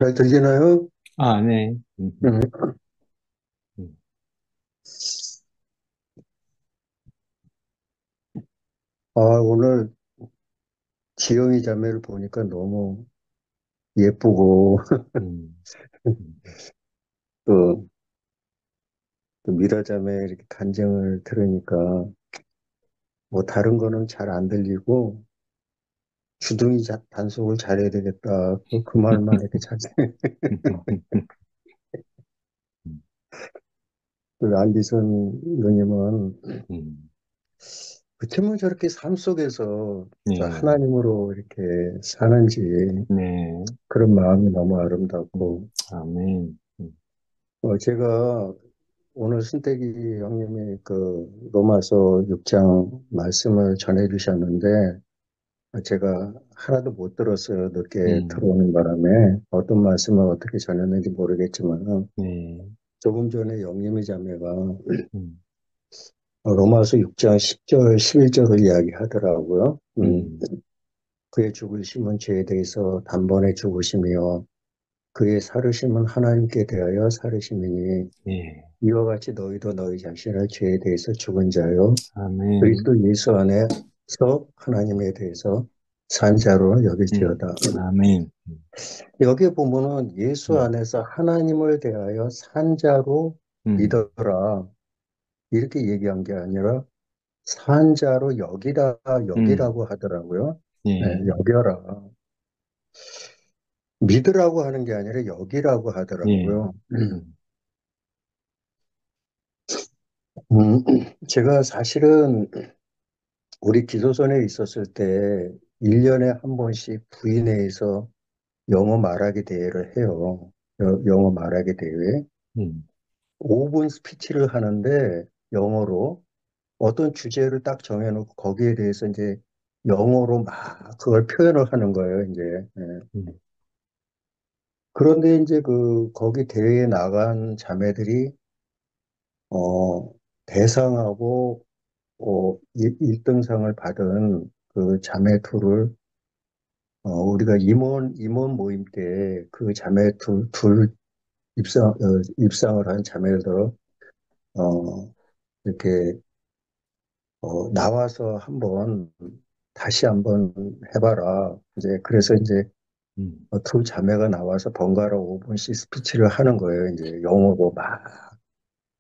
잘 들리나요? 아, 네. 음. 음, 오늘 지영이 자매를 보니까 너무 예쁘고, 음, 음, 또, 또 미라 자매 이렇게 간증을 들으니까, 뭐 다른 거는 잘 안 들리고, 주둥이 단속을 잘해야 되겠다. 그 말만 이렇게 잘, 음, 그 안디선 누님은, 음. 어쩌면 저렇게 삶 속에서 저 네, 하나님으로 이렇게 사는지, 네, 그런 마음이 너무 아름답고, 아멘. 제가 오늘 순택이 형님이 그 로마서 6장 말씀을 전해 주셨는데 제가 하나도 못 들었어요. 늦게 음, 들어오는 바람에 어떤 말씀을 어떻게 전했는지 모르겠지만 네, 조금 전에 영림이 자매가 음, 로마서 6장 10절, 11절을 이야기하더라고요. 음, 그의 죽으심은 죄에 대해서 단번에 죽으심이요 그의 살으심은 하나님께 대하여 살으심이니 네, 이와 같이 너희도 너희 자신을 죄에 대해서 죽은 자요 아멘. 그리스도 예수 안에서 하나님에 대해서 산 자로 여길지어다. 아멘. 여기에 보면은 예수 음, 안에서 하나님을 대하여 산 자로 음, 믿어라. 이렇게 얘기한 게 아니라 산 자로 여기라, 음, 여기라고 하더라고요. 네, 네, 여겨라. 믿으라고 하는 게 아니라 여기라고 네, 하더라고요. 음, 음, 제가 사실은 우리 기도선에 있었을 때 1년에 한 번씩 부인회에서 영어 말하기 대회를 해요. 영어 말하기 대회. 음, 5분 스피치를 하는데 영어로 어떤 주제를 딱 정해놓고 거기에 대해서 이제 영어로 막 그걸 표현을 하는 거예요, 이제. 예. 음, 그런데 이제 거기 대회에 나간 자매들이, 대상하고, 1등상을 받은 그 자매 둘을, 우리가 임원 모임 때 그 자매 둘 입상을 한 자매들, 이렇게, 나와서 다시 한번 해봐라. 이제, 그래서 이제, 음, 두 자매가 나와서 번갈아 5분씩 스피치를 하는 거예요. 이제, 영어로 막,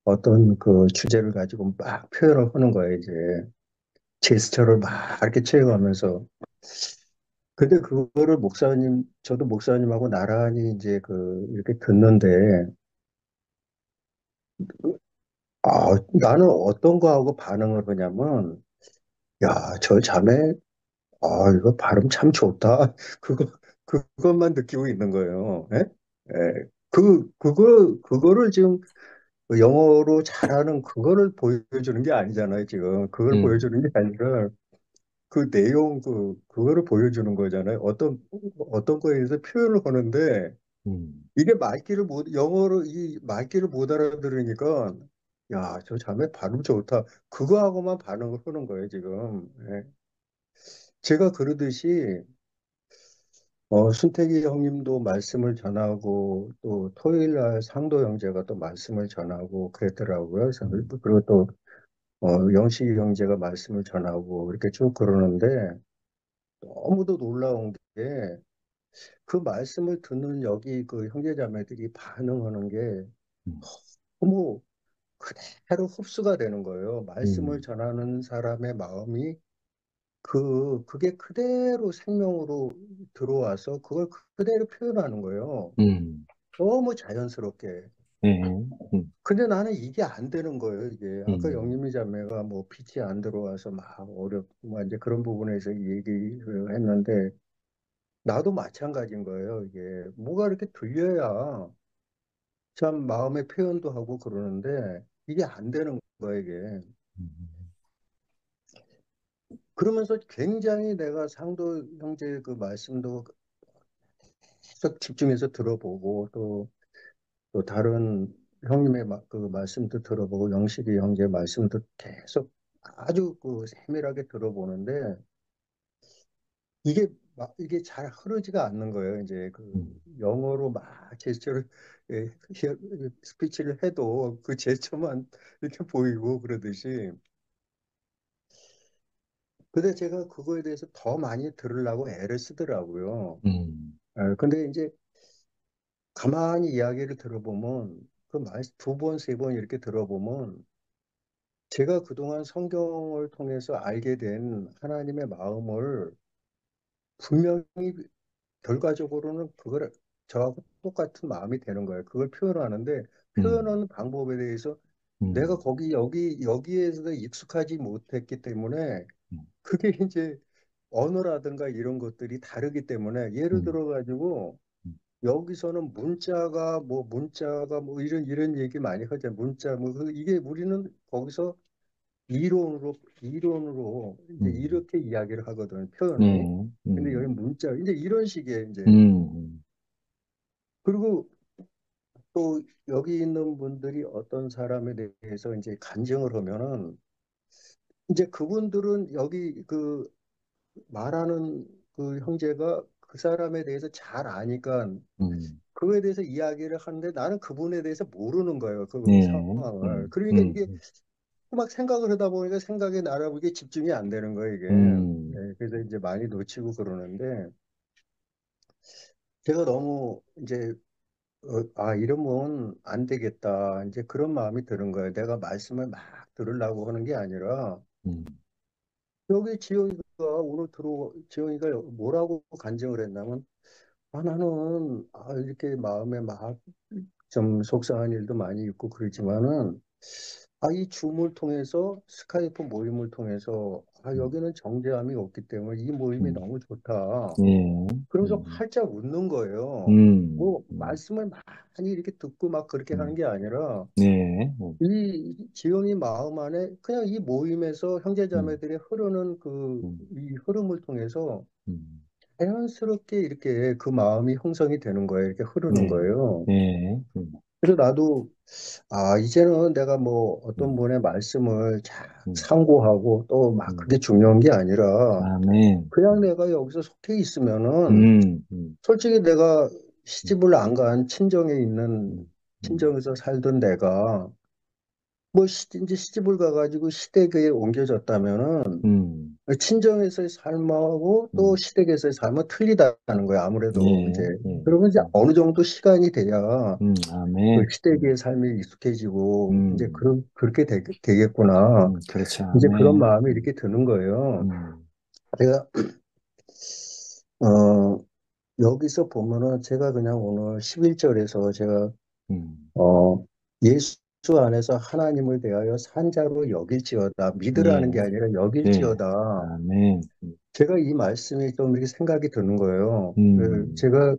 어떤 그 주제를 가지고 막 표현을 하는 거예요. 이제, 제스처를 막 이렇게 취해가면서. 근데 그거를 저도 목사님하고 나란히 이제 이렇게 듣는데, 나는 어떤 거하고 반응을 하냐면, 야, 저 자매 이거 발음 참 좋다. 그것만 느끼고 있는 거예요. 예? 예. 그거를 지금 영어로 잘하는 그거를 보여주는 게 아니잖아요, 지금. 그걸 음, 보여주는 게 아니라 그 내용, 그거를 보여주는 거잖아요. 어떤 거에 대해서 표현을 하는데 이게 영어로 이 말귀를 못 알아들으니까 야, 저 자매 발음 좋다. 그거하고만 반응을 하는 거예요, 지금. 예. 제가 그러듯이 순택이 형님도 말씀을 전하고 또 토요일 날 상도 형제가 또 말씀을 전하고 그랬더라고요. 그리고 또 영식이 형제가 말씀을 전하고 이렇게 쭉 그러는데 너무도 놀라운 게 그 말씀을 듣는 여기 그 형제자매들이 반응하는 게 음, 너무 그대로 흡수가 되는 거예요. 말씀을 음, 전하는 사람의 마음이 그게 그대로 생명으로 들어와서 그걸 그대로 표현하는 거예요. 너무 자연스럽게. 네, 음, 근데 나는 이게 안 되는 거예요, 이게. 아까 음, 영림이 자매가 뭐 빛이 안 들어와서 뭐 이제 그런 부분에서 얘기를 했는데, 나도 마찬가지인 거예요, 이게. 뭐가 이렇게 들려야 참 마음의 표현도 하고 그러는데, 이게 안 되는 거예요, 이게. 음, 그러면서 굉장히 내가 상도 형제 그 말씀도 계속 집중해서 들어보고, 또 다른 형님의 그 말씀도 들어보고 영식이 형제 말씀도 계속 아주 세밀하게 들어보는데 이게 이게 잘 흐르지가 않는 거예요. 이제 그 음, 영어로 막 제스처를 스피치를 해도 그 제스처만 이렇게 보이고 그러듯이. 근데 제가 그거에 대해서 더 많이 들으려고 애를 쓰더라고요. 음, 근데 이제 가만히 이야기를 들어보면 그 말 두 번, 세 번 이렇게 들어보면 제가 그동안 성경을 통해서 알게 된 하나님의 마음을 분명히 결과적으로는 그걸 저하고 똑같은 마음이 되는 거예요. 그걸 표현하는데 음, 표현하는 방법에 대해서 내가 음, 거기 여기에서 익숙하지 못했기 때문에 음, 그게 이제 언어라든가 이런 것들이 다르기 때문에 예를 음, 들어 가지고 음, 여기서는 문자가 뭐 이런 얘기 많이 하잖아요. 문자 뭐 이게 우리는 거기서 이론으로 이제 음, 이렇게 이야기를 하거든요. 네, 표현을. 근데 여기 문자 이제 이런 식의 이제 음, 그리고 또 여기 있는 분들이 어떤 사람에 대해서 이제 간증을 하면은 이제 그분들은 여기 그 말하는 그 형제가 그 사람에 대해서 잘 아니까 음, 그거에 대해서 이야기를 하는데 나는 그분에 대해서 모르는 거예요. 그 네, 상황을. 그러니까 이게 막 생각을 하다 보니까 생각에 나라고 이게 집중이 안 되는 거예요, 이게. 음, 그래서 이제 많이 놓치고 그러는데 제가 너무 이제 이러면 안 되겠다. 이제 그런 마음이 드는 거예요. 내가 말씀을 막 들으려고 하는 게 아니라 음, 여기 지영이가 뭐라고 간증을 했냐면 나는 이렇게 마음에 막 좀 속상한 일도 많이 있고 그러지만은 이 줌을 통해서 스카이프 모임을 통해서 음, 여기는 정죄함이 없기 때문에 이 모임이 음, 너무 좋다. 네, 그러면서 활짝 웃는 거예요. 음, 뭐 말씀을 많이 이렇게 듣고 막 그렇게 하는 음, 게 아니라 네, 이 지영이 마음 안에 그냥 이 모임에서 음, 형제자매들이 흐르는 그 음, 이 흐름을 통해서 음, 자연스럽게 이렇게 그 마음이 형성이 되는 거예요. 이렇게 흐르는 네, 거예요. 네, 그래서 나도 이제는 내가 뭐 어떤 음, 분의 말씀을 잘 음, 상고하고 또 막 음, 그게 중요한 게 아니라 아멘, 그냥 내가 여기서 속해 있으면은 음, 음, 솔직히 내가 음, 시집을 안 간 친정에 있는 음, 음, 친정에서 살던 내가 뭐 이제 시집을 가가지고 시댁에 옮겨졌다면은 음, 친정에서의 삶하고 또 음, 시댁에서의 삶은 틀리다는 거예요. 아무래도 이제 예, 예, 그러면 이제 어느 정도 시간이 돼야 그 아멘, 시댁의 삶에 익숙해지고 이제 음, 그렇게 되겠구나. 그렇죠, 이제 그런 아멘, 마음이 이렇게 드는 거예요. 음, 제가 어 여기서 보면은 제가 그냥 오늘 11절에서 제가 음, 어 예수 안에서 하나님을 대하여 산자로 여길지어다 믿으라는 예, 게 아니라 예, 여길지어다. 아멘, 제가 이 말씀이 좀 이렇게 생각이 드는 거예요. 음, 제가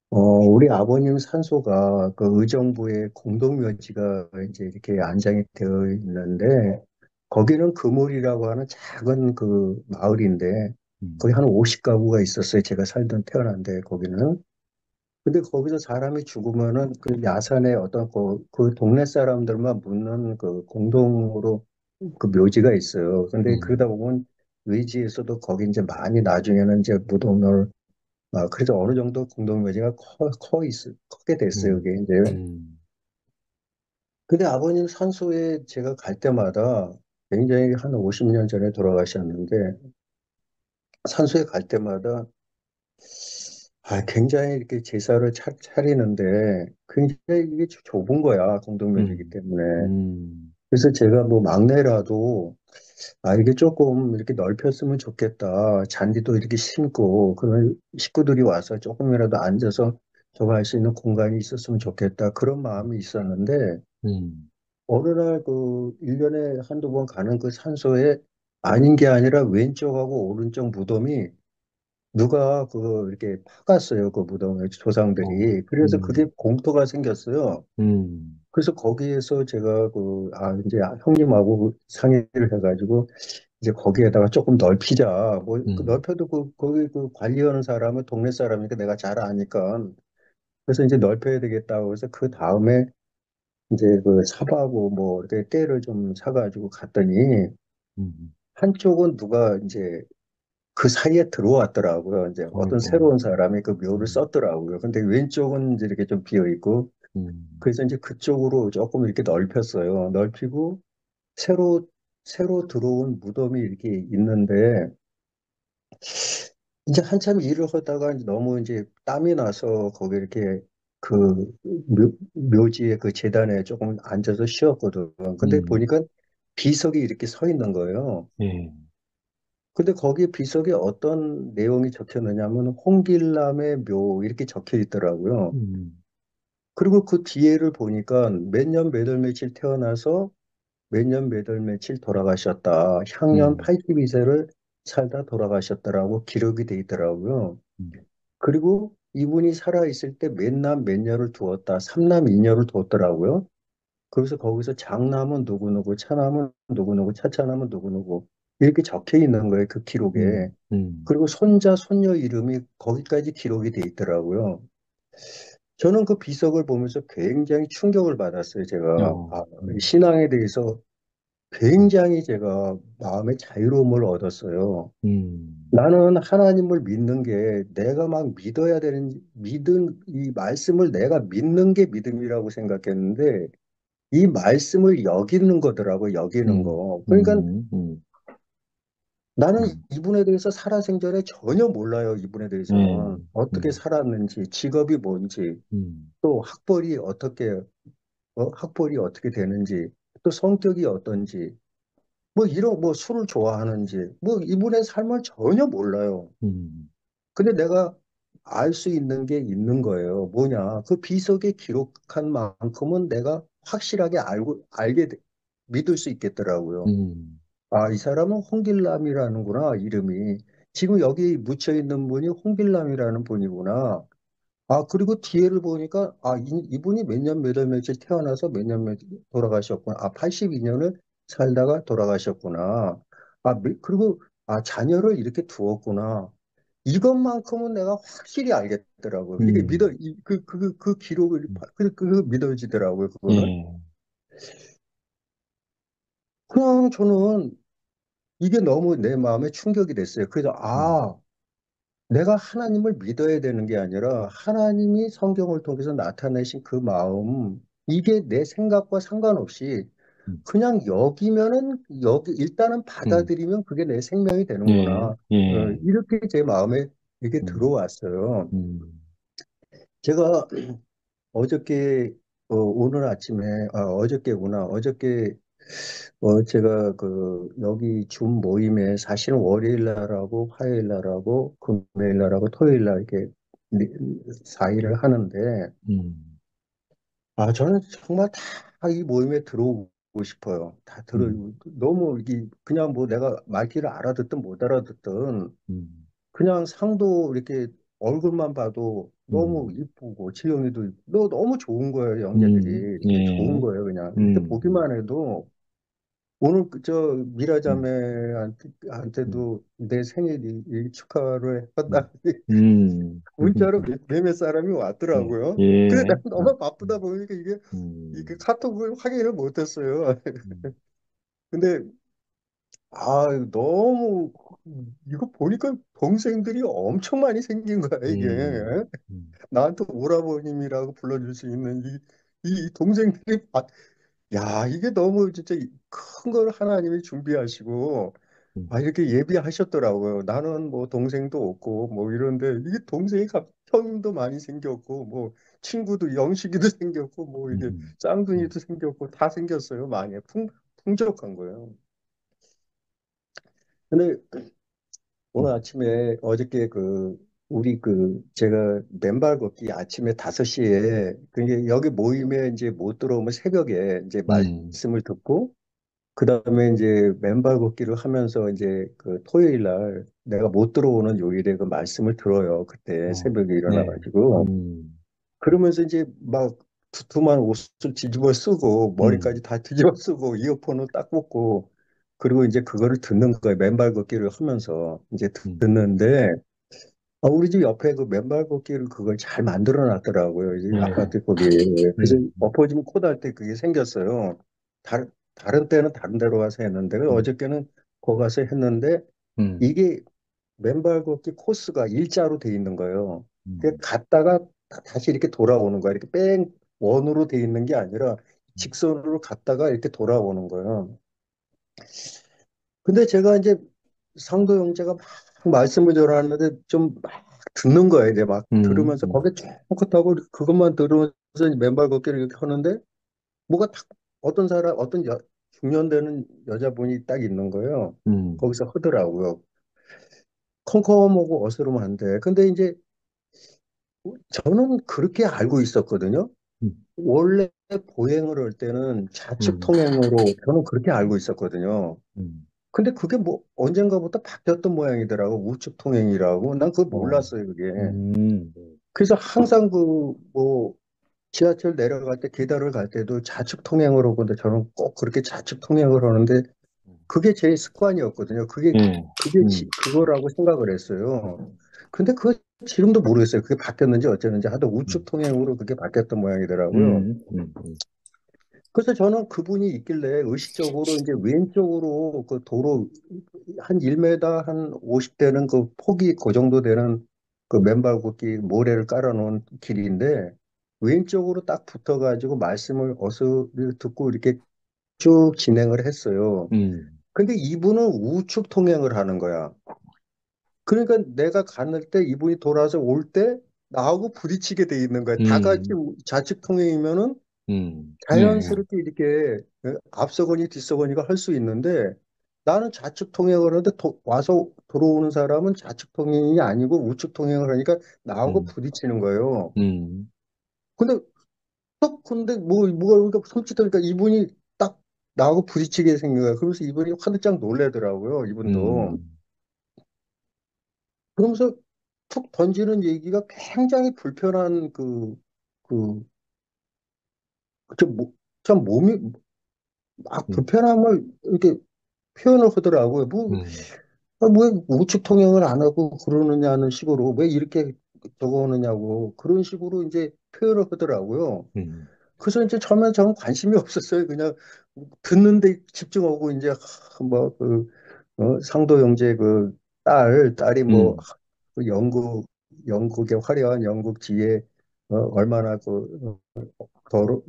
우리 아버님 산소가 그 의정부의 공동묘지가 이제 이렇게 안장이 되어 있는데 거기는 그물이라고 하는 작은 그 마을인데 거기 음, 한 50가구가 있었어요. 제가 살던 태어난데 거기는. 근데 거기서 사람이 죽으면은 그 야산에 어떤 그 동네 사람들만 묻는 그 공동으로 그 묘지가 있어요. 근데 그러다 음, 보면 외지에서도 거기 이제 많이 나중에는 이제 무덤을 그래서 어느 정도 공동묘지가 크게 됐어요, 음, 그게 이제. 음, 근데 아버님 산소에 제가 갈 때마다 굉장히 한 50년 전에 돌아가셨는데, 산소에 갈 때마다, 굉장히 이렇게 제사를 차리는데, 굉장히 이게 좁은 거야, 공동묘지이기 음, 때문에. 음, 그래서 제가 뭐 막내라도, 이게 조금 이렇게 넓혔으면 좋겠다. 잔디도 이렇게 심고, 그러면 식구들이 와서 조금이라도 앉아서 저거 할 수 있는 공간이 있었으면 좋겠다. 그런 마음이 있었는데, 음, 어느 날 그 1년에 한두 번 가는 그 산소에 아닌 게 아니라 왼쪽하고 오른쪽 무덤이 누가 이렇게 파갔어요. 그 무덤의 어, 조상들이. 그래서 그게 공터가 생겼어요. 음, 그래서 거기에서 제가 이제 형님하고 상의를 해가지고 이제 거기에다가 조금 넓히자. 뭐, 그 음, 넓혀도 거기 관리하는 사람은 동네 사람이니까 내가 잘 아니까. 그래서 이제 넓혀야 되겠다고 해서 그 다음에 이제 그 사바고 뭐 이렇게 때를 좀 사가지고 갔더니 음, 한쪽은 누가 이제 그 사이에 들어왔더라고요. 이제 어떤 아이고, 새로운 사람이 그 묘를 음, 썼더라고요. 근데 왼쪽은 이제 이렇게 좀 비어 있고, 음, 그래서 이제 그쪽으로 조금 이렇게 넓혔어요. 넓히고, 새로, 새로 들어온 무덤이 이렇게 있는데, 이제 한참 일을 하다가 이제 너무 이제 땀이 나서 거기 이렇게 그 묘지에 그 재단에 조금 앉아서 쉬었거든. 근데 음, 보니까 비석이 이렇게 서 있는 거예요. 예, 근데 거기 비석에 어떤 내용이 적혀 있느냐면 홍길남의 묘 이렇게 적혀 있더라고요. 음, 그리고 그 뒤에를 보니까 몇 년 몇 월 며칠 태어나서 몇 년 몇 월 며칠 돌아가셨다. 향년 음, 82세를 살다 돌아가셨다라고 기록이 돼 있더라고요. 음, 그리고 이분이 살아있을 때 몇남 몇 녀를 두었다. 삼남 이녀를 두었더라고요. 그래서 거기서 장남은 누구누구, 차남은 누구누구, 차차남은 누구누구 이렇게 적혀 있는 거예요. 그 기록에. 음, 음, 그리고 손자, 손녀 이름이 거기까지 기록이 돼 있더라고요. 저는 그 비석을 보면서 굉장히 충격을 받았어요. 제가 이 신앙에 대해서 음, 굉장히 제가 마음의 자유로움을 얻었어요. 음, 나는 하나님을 믿는 게 내가 막 믿어야 되는, 믿은 이 말씀을 내가 믿는 게 믿음이라고 생각했는데 이 말씀을 여기는 거더라고, 여기는 음, 거. 그러니까 음, 나는 음, 이분에 대해서 살아생전에 전혀 몰라요, 이분에 예, 대해서는. 어떻게 음, 살았는지, 직업이 뭔지, 음, 또 학벌이 어떻게 되는지, 또 성격이 어떤지, 뭐 이런, 뭐 술을 좋아하는지, 뭐 이분의 삶을 전혀 몰라요. 음, 근데 내가 알 수 있는 게 있는 거예요. 뭐냐? 그 비석에 기록한 만큼은 내가 확실하게 믿을 수 있겠더라고요. 음, 아, 이 사람은 홍길남이라는구나, 이름이. 지금 여기 묻혀 있는 분이 홍길남이라는 분이구나. 아, 그리고 뒤에를 보니까, 아, 이분이 몇 년 몇 월 며칠 태어나서 몇 년 며칠 돌아가셨구나. 아, 82년을 살다가 돌아가셨구나. 그리고, 아, 자녀를 이렇게 두었구나. 이것만큼은 내가 확실히 알겠더라고요. 이게 음, 그 기록을, 믿어지더라고요, 그거는. 예, 그냥 저는 이게 너무 내 마음에 충격이 됐어요. 그래서, 음, 내가 하나님을 믿어야 되는 게 아니라 하나님이 성경을 통해서 나타내신 그 마음, 이게 내 생각과 상관없이 음, 그냥 일단은 음, 받아들이면 그게 내 생명이 예, 되는구나. 예, 이렇게 제 마음에 이게 음, 들어왔어요. 음, 제가 어저께, 오늘 아침에, 어저께구나. 제가 여기 줌 모임에 사실은 월요일 날하고 화요일 날하고 금요일 날하고 토요일 날 이렇게 4일을 하는데, 음, 저는 정말 다 이 모임에 들어오고 싶어요. 음, 너무 이게 그냥 뭐 내가 말귀를 알아듣든 못 알아듣든 음, 그냥 상도 이렇게 얼굴만 봐도 너무 음, 이쁘고 지영이도 너무 좋은 거예요. 영재들이 이렇게 좋은 예, 거예요. 그냥 이렇게 음, 보기만 해도 오늘 저 음, 음, 미라자매한테도 내 생일 축하를 음, 했다니 음, 문자로 몇몇 사람이 예, 왔더라고요. 근데 예, 내가 너무 바쁘다 보니까 이게 음, 카톡을 확인을 못했어요. 음, 근데 너무 이거 보니까 동생들이 엄청 많이 생긴 거야 이게. 음, 음, 나한테 오라버님이라고 불러줄 수 있는 이 동생들이 야, 이게 너무 진짜 큰 걸 하나님이 준비하시고, 음, 이렇게 예비하셨더라고요. 나는 뭐 동생도 없고, 뭐 이런데, 이게 형도 많이 생겼고, 뭐 친구도, 영식이도 생겼고, 뭐 이게 음, 쌍둥이도 생겼고, 다 생겼어요. 많이. 풍족한 거예요. 근데 오늘 음, 아침에, 제가 맨발 걷기 아침에 5시에, 그게 여기 모임에 이제 못 들어오면 새벽에 이제 음, 말씀을 듣고, 그다음에 이제 맨발 걷기를 하면서 이제 그 토요일 날 내가 못 들어오는 요일에 그 말씀을 들어요. 그때 어, 새벽에 네, 일어나가지고. 그러면서 이제 막 두툼한 옷을 뒤집어 쓰고 머리까지 음, 다 뒤집어 쓰고 이어폰을 딱 꽂고 그리고 이제 그거를 듣는 거예요. 맨발 걷기를 하면서 이제 음, 듣는데 우리 집 옆에 그 맨발 걷기를 그걸 잘 만들어 놨더라고요. 이제 네, 아파트 거기에. 그래서 엎어지면 코달 때 그게 생겼어요. 다른 때는 다른 데로 가서 했는데 음, 어저께는 거기 가서 했는데 음, 이게 맨발 걷기 코스가 일자로 돼 있는 거예요. 그 음, 갔다가 다시 이렇게 돌아오는 거야. 이렇게 뺑 원으로 돼 있는 게 아니라 직선으로 갔다가 이렇게 돌아오는 거예요. 근데 제가 이제 상도 형제가 막 말씀을 전하는데 좀 막 듣는 거예요. 이제 막 음, 들으면서 음, 거기 쫑긋하고 그것만 들으면서 이제 맨발 걷기를 이렇게 하는데 뭐가 딱 어떤 사람 어떤 중년되는 여자분이 딱 있는 거예요. 음, 거기서 하더라고요. 컴컴하고 어스름한데. 근데 이제 저는 그렇게 알고 있었거든요. 음, 원래 보행을 할 때는 좌측 음, 통행으로 저는 그렇게 알고 있었거든요. 음. 근데 그게 뭐 언젠가부터 바뀌었던 모양이더라고. 우측 통행이라고. 난 그거 어, 몰랐어요, 그게. 음, 그래서 항상 그 뭐 지하철 내려갈 때 계단을 갈 때도 좌측 통행으로 근데 저는 꼭 그렇게 좌측 통행을 하는데 그게 제 습관이었거든요. 예, 그거라고 생각을 했어요. 근데 그 지금도 모르겠어요. 그게 바뀌었는지 어쩌는지 하도 우측 음, 통행으로 그게 바뀌었던 모양이더라고요. 음, 음, 음, 그래서 저는 그분이 있길래 의식적으로 이제 왼쪽으로 그 도로 한 1m 한 50 되는 그 폭이 그 정도 되는 그 맨발 걷기 모래를 깔아놓은 길인데 왼쪽으로 딱 붙어가지고 말씀을 어서 듣고 이렇게 쭉 진행을 했어요. 음, 근데 이분은 우측 통행을 하는 거야. 그러니까 내가 갔을 때 이분이 돌아서 올 때 나하고 부딪히게 돼 있는 거야. 다 같이 음, 좌측 통행이면은 예, 자연스럽게 이렇게 앞서거니 뒤서거니가 할 수 있는데 나는 좌측 통행을 하는데 와서 들어오는 사람은 좌측 통행이 아니고 우측 통행을 하니까 나하고 음, 부딪히는 거예요. 음, 근데 근데 뭐가 그러니까 손짓하니까 이분이 딱 나하고 부딪히게 생긴 거예요. 그러면서 이분이 화들짝 놀래더라고요. 이분도. 음, 그러면서 툭 던지는 얘기가 굉장히 불편한 그, 좀, 참 몸이 막 음, 불편함을 이렇게 표현을 하더라고요. 음, 뭐 우측 통행을 안 하고 그러느냐는 식으로 왜 이렇게 적어오느냐고 그런 식으로 이제 표현을 하더라고요. 음, 그래서 이제 처음에 저는 관심이 없었어요. 그냥 듣는데 집중하고 이제 뭐그 상도 형제 그 딸이 뭐 음, 그 영국의 화려한 영국 지에 얼마나 더러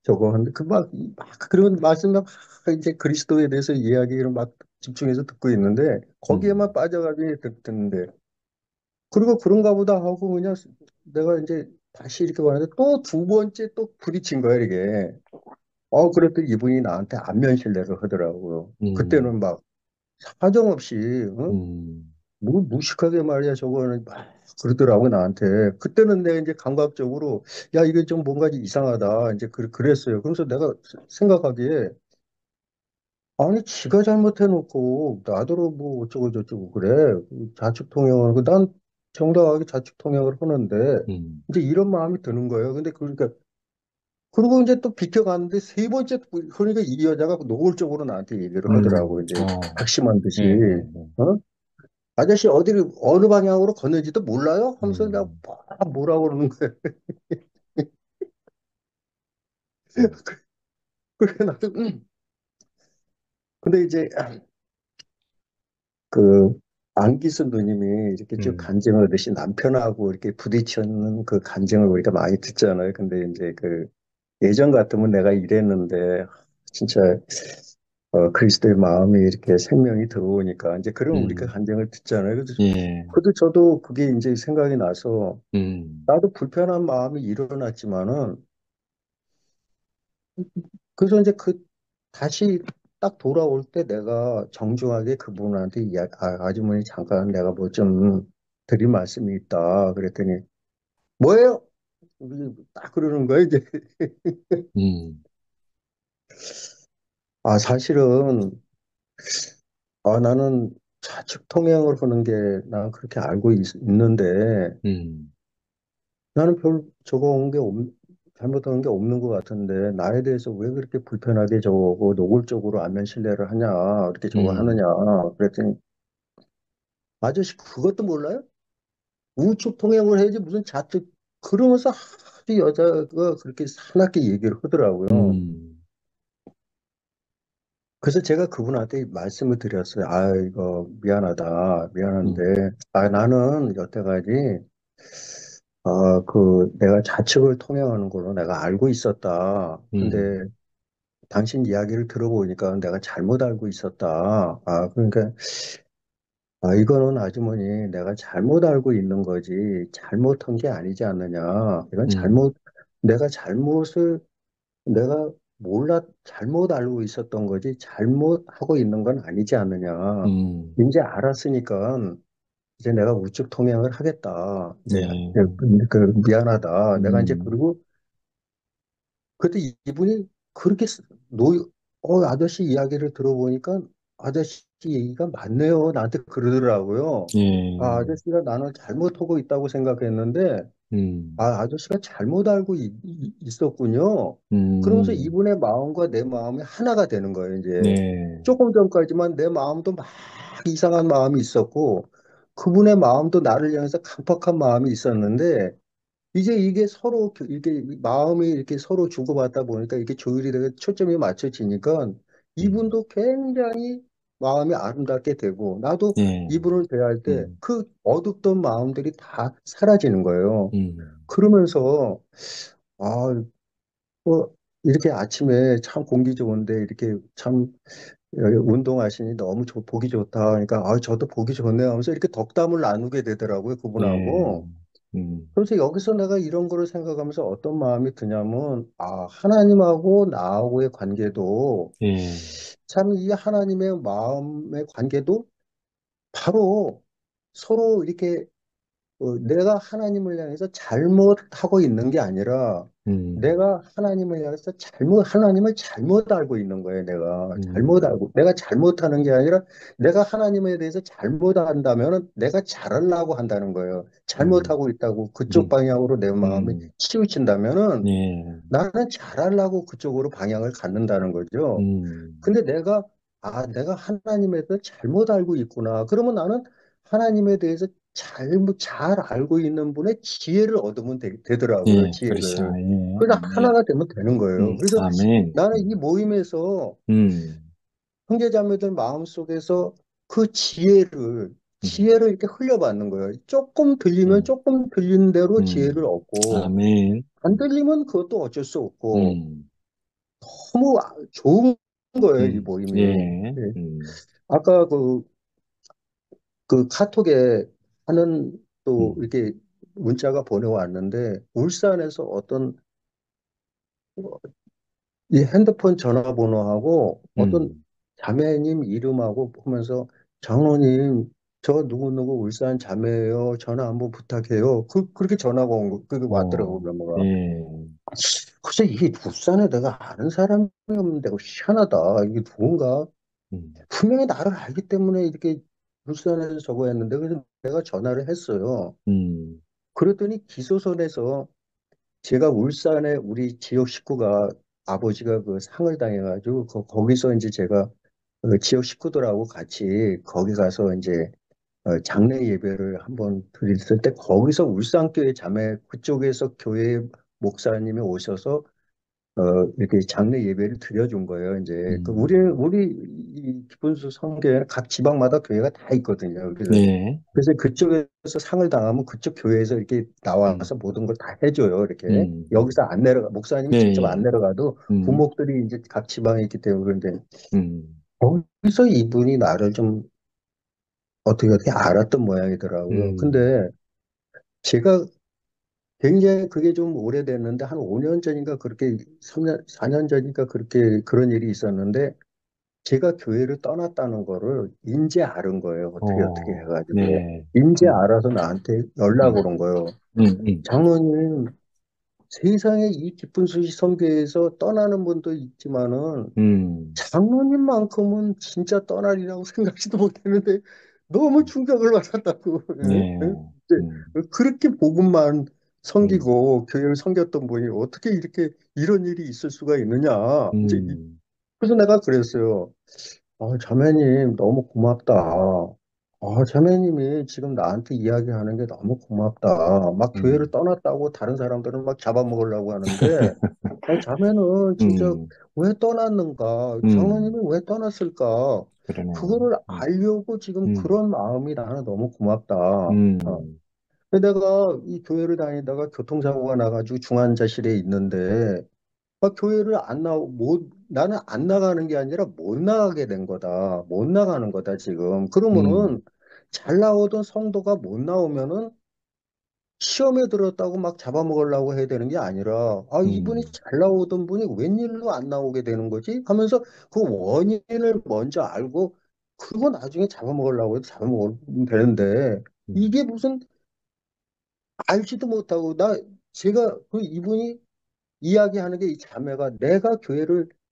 저거 하는데 막 그런 말씀 막 이제 그리스도에 대해서 이야기를 막 집중해서 듣고 있는데 거기에만 음, 빠져가지고 듣는데 그리고 그런가 보다 하고 그냥 내가 이제 다시 이렇게 봤는데 또 두 번째 또 부딪힌 거야 이게. 그랬더니 이분이 나한테 안면 신뢰를 하더라고요. 음, 그때는 막 사정없이 음, 뭐 무식하게 말이야 저거는 막 그러더라고 나한테. 그때는 내가 이제 감각적으로 야 이게 좀 뭔가 이상하다 이제 그랬어요. 그래서 내가 생각하기에 아니 지가 잘못해놓고 나더러 뭐 어쩌고 저쩌고 그래. 자축 통행을 난 정당하게 자축 통행을 하는데 음, 이제 이런 마음이 드는 거예요. 근데 그러니까 그리고 이제 또 비켜갔는데 세 번째 그러니까 이 여자가 노골적으로 나한테 얘기를 하더라고 이제 작심한 듯이 예, 예, 어? 아저씨 어디를 어느 방향으로 걷는지도 몰라요? 하면서 내가 음, 뭐라고 그러는 거예요. 음, 그래 나도 근데 이제 그 안기순 누님이 이렇게 쭉 음, 간증하듯이 남편하고 이렇게 부딪히는 그 간증을 우리가 많이 듣잖아요. 근데 이제 그 예전 같으면 내가 이랬는데 진짜 그리스도의 마음이 이렇게 생명이 들어오니까 이제 그런 우리가 음, 간증을 듣잖아요. 그래서 예, 그래도 저도 그게 이제 생각이 나서 음, 나도 불편한 마음이 일어났지만은 그래서 이제 다시 딱 돌아올 때 내가 정중하게 그분한테 아주머니 잠깐 내가 뭐 좀 드릴 말씀이 있다. 그랬더니 뭐예요? 딱 그러는 거예요, 이제. 음, 사실은 나는 좌측 통행을 하는 게 난 그렇게 알고 있는데 음, 나는 별 저거 온 게 잘못한 게 없는 것 같은데 나에 대해서 왜 그렇게 불편하게 저거고 노골적으로 안면 신뢰를 하냐 이렇게 저거 하느냐 음, 그랬더니 아저씨 그것도 몰라요? 우측 통행을 해야지 무슨 좌측 그러면서 아주 여자가 그렇게 사납게 얘기를 하더라고요. 음, 그래서 제가 그분한테 말씀을 드렸어요. 아, 이거 미안하다. 음, 미안한데, 아, 나는 여태까지, 내가 좌측을 통행하는 걸로 내가 알고 있었다. 음, 근데 당신 이야기를 들어보니까 내가 잘못 알고 있었다. 아, 그러니까, 이거는 아주머니 내가 잘못 알고 있는 거지. 잘못한 게 아니지 않느냐. 이건 음, 내가 잘못을 내가 잘못 알고 있었던 거지, 잘못하고 있는 건 아니지 않느냐. 음, 이제 알았으니까, 이제 내가 우측 통행을 하겠다. 이제, 네, 미안하다. 내가 이제, 음, 그리고, 그때 이분이 그렇게, 아저씨 이야기를 들어보니까, 아저씨 얘기가 맞네요. 나한테 그러더라고요. 아, 예, 아저씨가 나는 잘못하고 있다고 생각했는데, 음, 아저씨가 잘못 알고 있었군요. 그러면서 음, 이분의 마음과 내 마음이 하나가 되는 거예요, 이제. 네, 조금 전까지만 내 마음도 막 이상한 마음이 있었고, 그분의 마음도 나를 향해서 강팍한 마음이 있었는데, 이제 이게 서로, 이게 마음이 이렇게 서로 주고받다 보니까 이게 조율이 되고 초점이 맞춰지니까, 음, 이분도 굉장히 마음이 아름답게 되고, 나도 예, 이분을 대할 때 음, 그 어둡던 마음들이 다 사라지는 거예요. 음, 그러면서 아, 이렇게 아침에 참 공기 좋은데 이렇게 참 운동하시니 너무 보기 좋다. 그러니까 저도 보기 좋네요 하면서 이렇게 덕담을 나누게 되더라고요, 예, 그분하고. 음, 그래서 여기서 내가 이런 거를 생각하면서 어떤 마음이 드냐면, 하나님하고 나하고의 관계도 예, 참 이 하나님의 마음의 관계도 바로 서로 이렇게 내가 하나님을 향해서 잘못하고 있는 게 아니라 음, 내가 하나님을 향해서 하나님을 잘못 알고 있는 거예요, 내가. 잘못 음, 알고. 내가 잘못하는 게 아니라 내가 하나님에 대해서 잘못 안다면 내가 잘하려고 한다는 거예요. 음, 잘못하고 있다고 그쪽 음, 방향으로 내 마음이 음, 치우친다면은 예, 나는 잘하려고 그쪽으로 방향을 갖는다는 거죠. 음, 근데 내가 하나님에 대해서 잘못 알고 있구나. 그러면 나는 하나님에 대해서 잘 알고 있는 분의 지혜를 얻으면 되더라고요, 예, 그렇죠, 지혜를. 예, 그래서 아멘, 하나가 되면 되는 거예요. 그래서 아멘, 나는 이 모임에서 음, 형제자매들 마음속에서 그 음, 지혜를 이렇게 흘려받는 거예요. 조금 들리면 음, 조금 들린 대로 지혜를 음, 얻고, 아멘, 안 들리면 그것도 어쩔 수 없고, 음, 너무 좋은 거예요, 이 모임이. 예, 예. 아까 그 카톡에 하는 또 음, 이렇게 문자가 보내왔는데, 울산에서 어떤 이 핸드폰 전화번호하고 어떤 음, 자매님 이름하고 보면서 장로님, 저 누구누구 울산 자매예요. 전화 한번 부탁해요. 그렇게 전화가 그게 왔더라고요, 어, 면모가. 예, 글쎄, 이게 울산에 내가 아는 사람이 없는데, 희한하다. 이게 누군가? 음, 분명히 나를 알기 때문에 이렇게 울산에서 저거 했는데, 그래서 내가 전화를 했어요. 음, 그랬더니 기소선에서 제가 울산에 우리 지역 식구가 아버지가 그 상을 당해가지고 거기서 이제 제가 지역 식구들하고 같이 거기 가서 이제 장례 예배를 한번 드렸을 때 거기서 울산교회 자매 그쪽에서 교회 목사님이 오셔서 이렇게 장례 예배를 드려준 거예요. 이제 그 우리 이 기본수 성교회 각 지방마다 교회가 다 있거든요. 네, 그래서 그쪽에서 상을 당하면 그쪽 교회에서 이렇게 음, 나와서 모든 걸 다 해줘요. 이렇게 여기서 음, 안 내려가 목사님이 예, 직접 안 예, 내려가도 음, 부목들이 이제 각 지방에 있기 때문에 그런데 음, 거기서 이분이 나를 좀 어떻게 알았던 모양이더라고요. 음, 근데 제가 굉장히 그게 좀 오래됐는데 한 5년 전인가 그렇게 3년, 4년 전인가 그렇게 그런 일이 있었는데 제가 교회를 떠났다는 거를 인제 알은 거예요. 어떻게 해가지고. 네, 인제 음, 알아서 나한테 연락 음, 오는 거예요. 음, 장로님, 세상에 이 기쁜 소식 선교에서 떠나는 분도 있지만은 음, 장로님만큼은 진짜 떠나리라고 생각지도 못했는데 너무 충격을 받았다고. 예? 네, 예? 이제 음, 그렇게 복음만 음, 섬기고 교회를 섬겼던 분이 어떻게 이렇게 이런 일이 있을 수가 있느냐. 이제 음, 그래서 내가 그랬어요. 자매님 너무 고맙다. 자매님이 지금 나한테 이야기하는 게 너무 고맙다. 막 교회를 음, 떠났다고 다른 사람들은 막 잡아먹으려고 하는데 자매는 진짜 음, 왜 떠났는가? 장로님이 음, 왜 떠났을까? 그러네. 그거를 알려고 지금 음, 그런 마음이 나는 너무 고맙다. 음, 근데 내가 이 교회를 다니다가 교통사고가 나가지고 중환자실에 있는데, 교회를 안 나는 안 나가는 게 아니라 못 나가게 된 거다. 못 나가는 거다, 지금. 음, 그러면은 잘 나오던 성도가 못 나오면은 시험에 들었다고 막 잡아먹으려고 해야 되는 게 아니라, 이분이 음, 잘 나오던 분이 웬일로 안 나오게 되는 거지? 하면서 그 원인을 먼저 알고, 그리고 나중에 잡아먹으려고 해도 잡아먹으면 되는데, 음, 이게 무슨 알지도 못하고, 제가 그 이분이 이야기하는 게 이 자매가 내가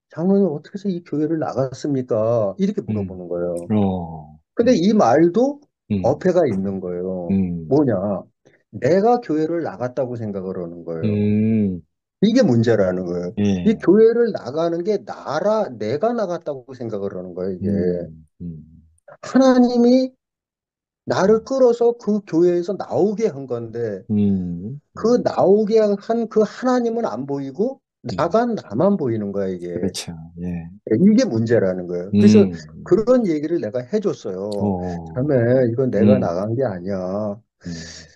장로님 어떻게 해서 이 교회를 나갔습니까? 이렇게 음, 물어보는 거예요. 어, 근데 이 말도 음, 어폐가 있는 거예요. 음, 뭐냐? 내가 교회를 나갔다고 생각을 하는 거예요. 음, 이게 문제라는 거예요. 이 예, 교회를 나가는 게 내가 나갔다고 생각을 하는 거예요, 이게. 음, 음, 하나님이 나를 끌어서 그 교회에서 나오게 한 건데, 그 나오게 한 그 하나님은 안 보이고, 음, 나간 나만 보이는 거야, 이게. 그렇죠. 예, 이게 문제라는 거예요. 그래서 음, 그런 얘기를 내가 해줬어요. 어, 자매, 이건 내가 음, 나간 게 아니야. 음,